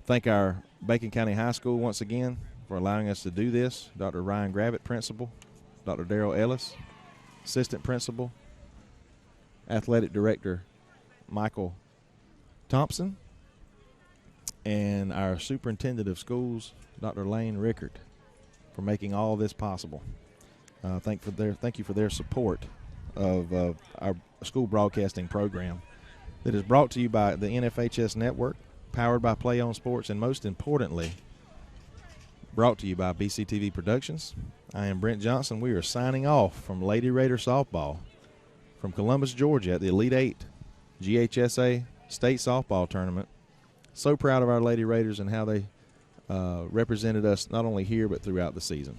Speaker 1: thank our Bacon County High School once again for allowing us to do this. Dr. Ryan Gravitt, principal. Dr. Darrell Ellis, assistant principal. Athletic director Michael Thompson. And our superintendent of schools, Dr. Lane Rickard, for making all this possible. Thank you for their support of our school broadcasting program that is brought to you by the NFHS Network, powered by Play On Sports, and most importantly, brought to you by BCTV Productions. I am Brent Johnson. We are signing off from Lady Raider Softball from Columbus, Georgia at the Elite Eight GHSA State Softball Tournament. So proud of our Lady Raiders and how they represented us not only here but throughout the season.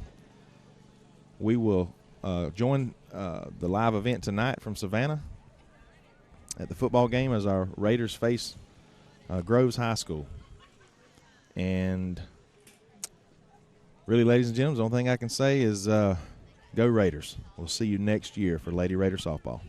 Speaker 1: We will join the live event tonight from Savannah at the football game as our Raiders face Groves High School. And really, ladies and gentlemen, the only thing I can say is go Raiders. We'll see you next year for Lady Raider Softball.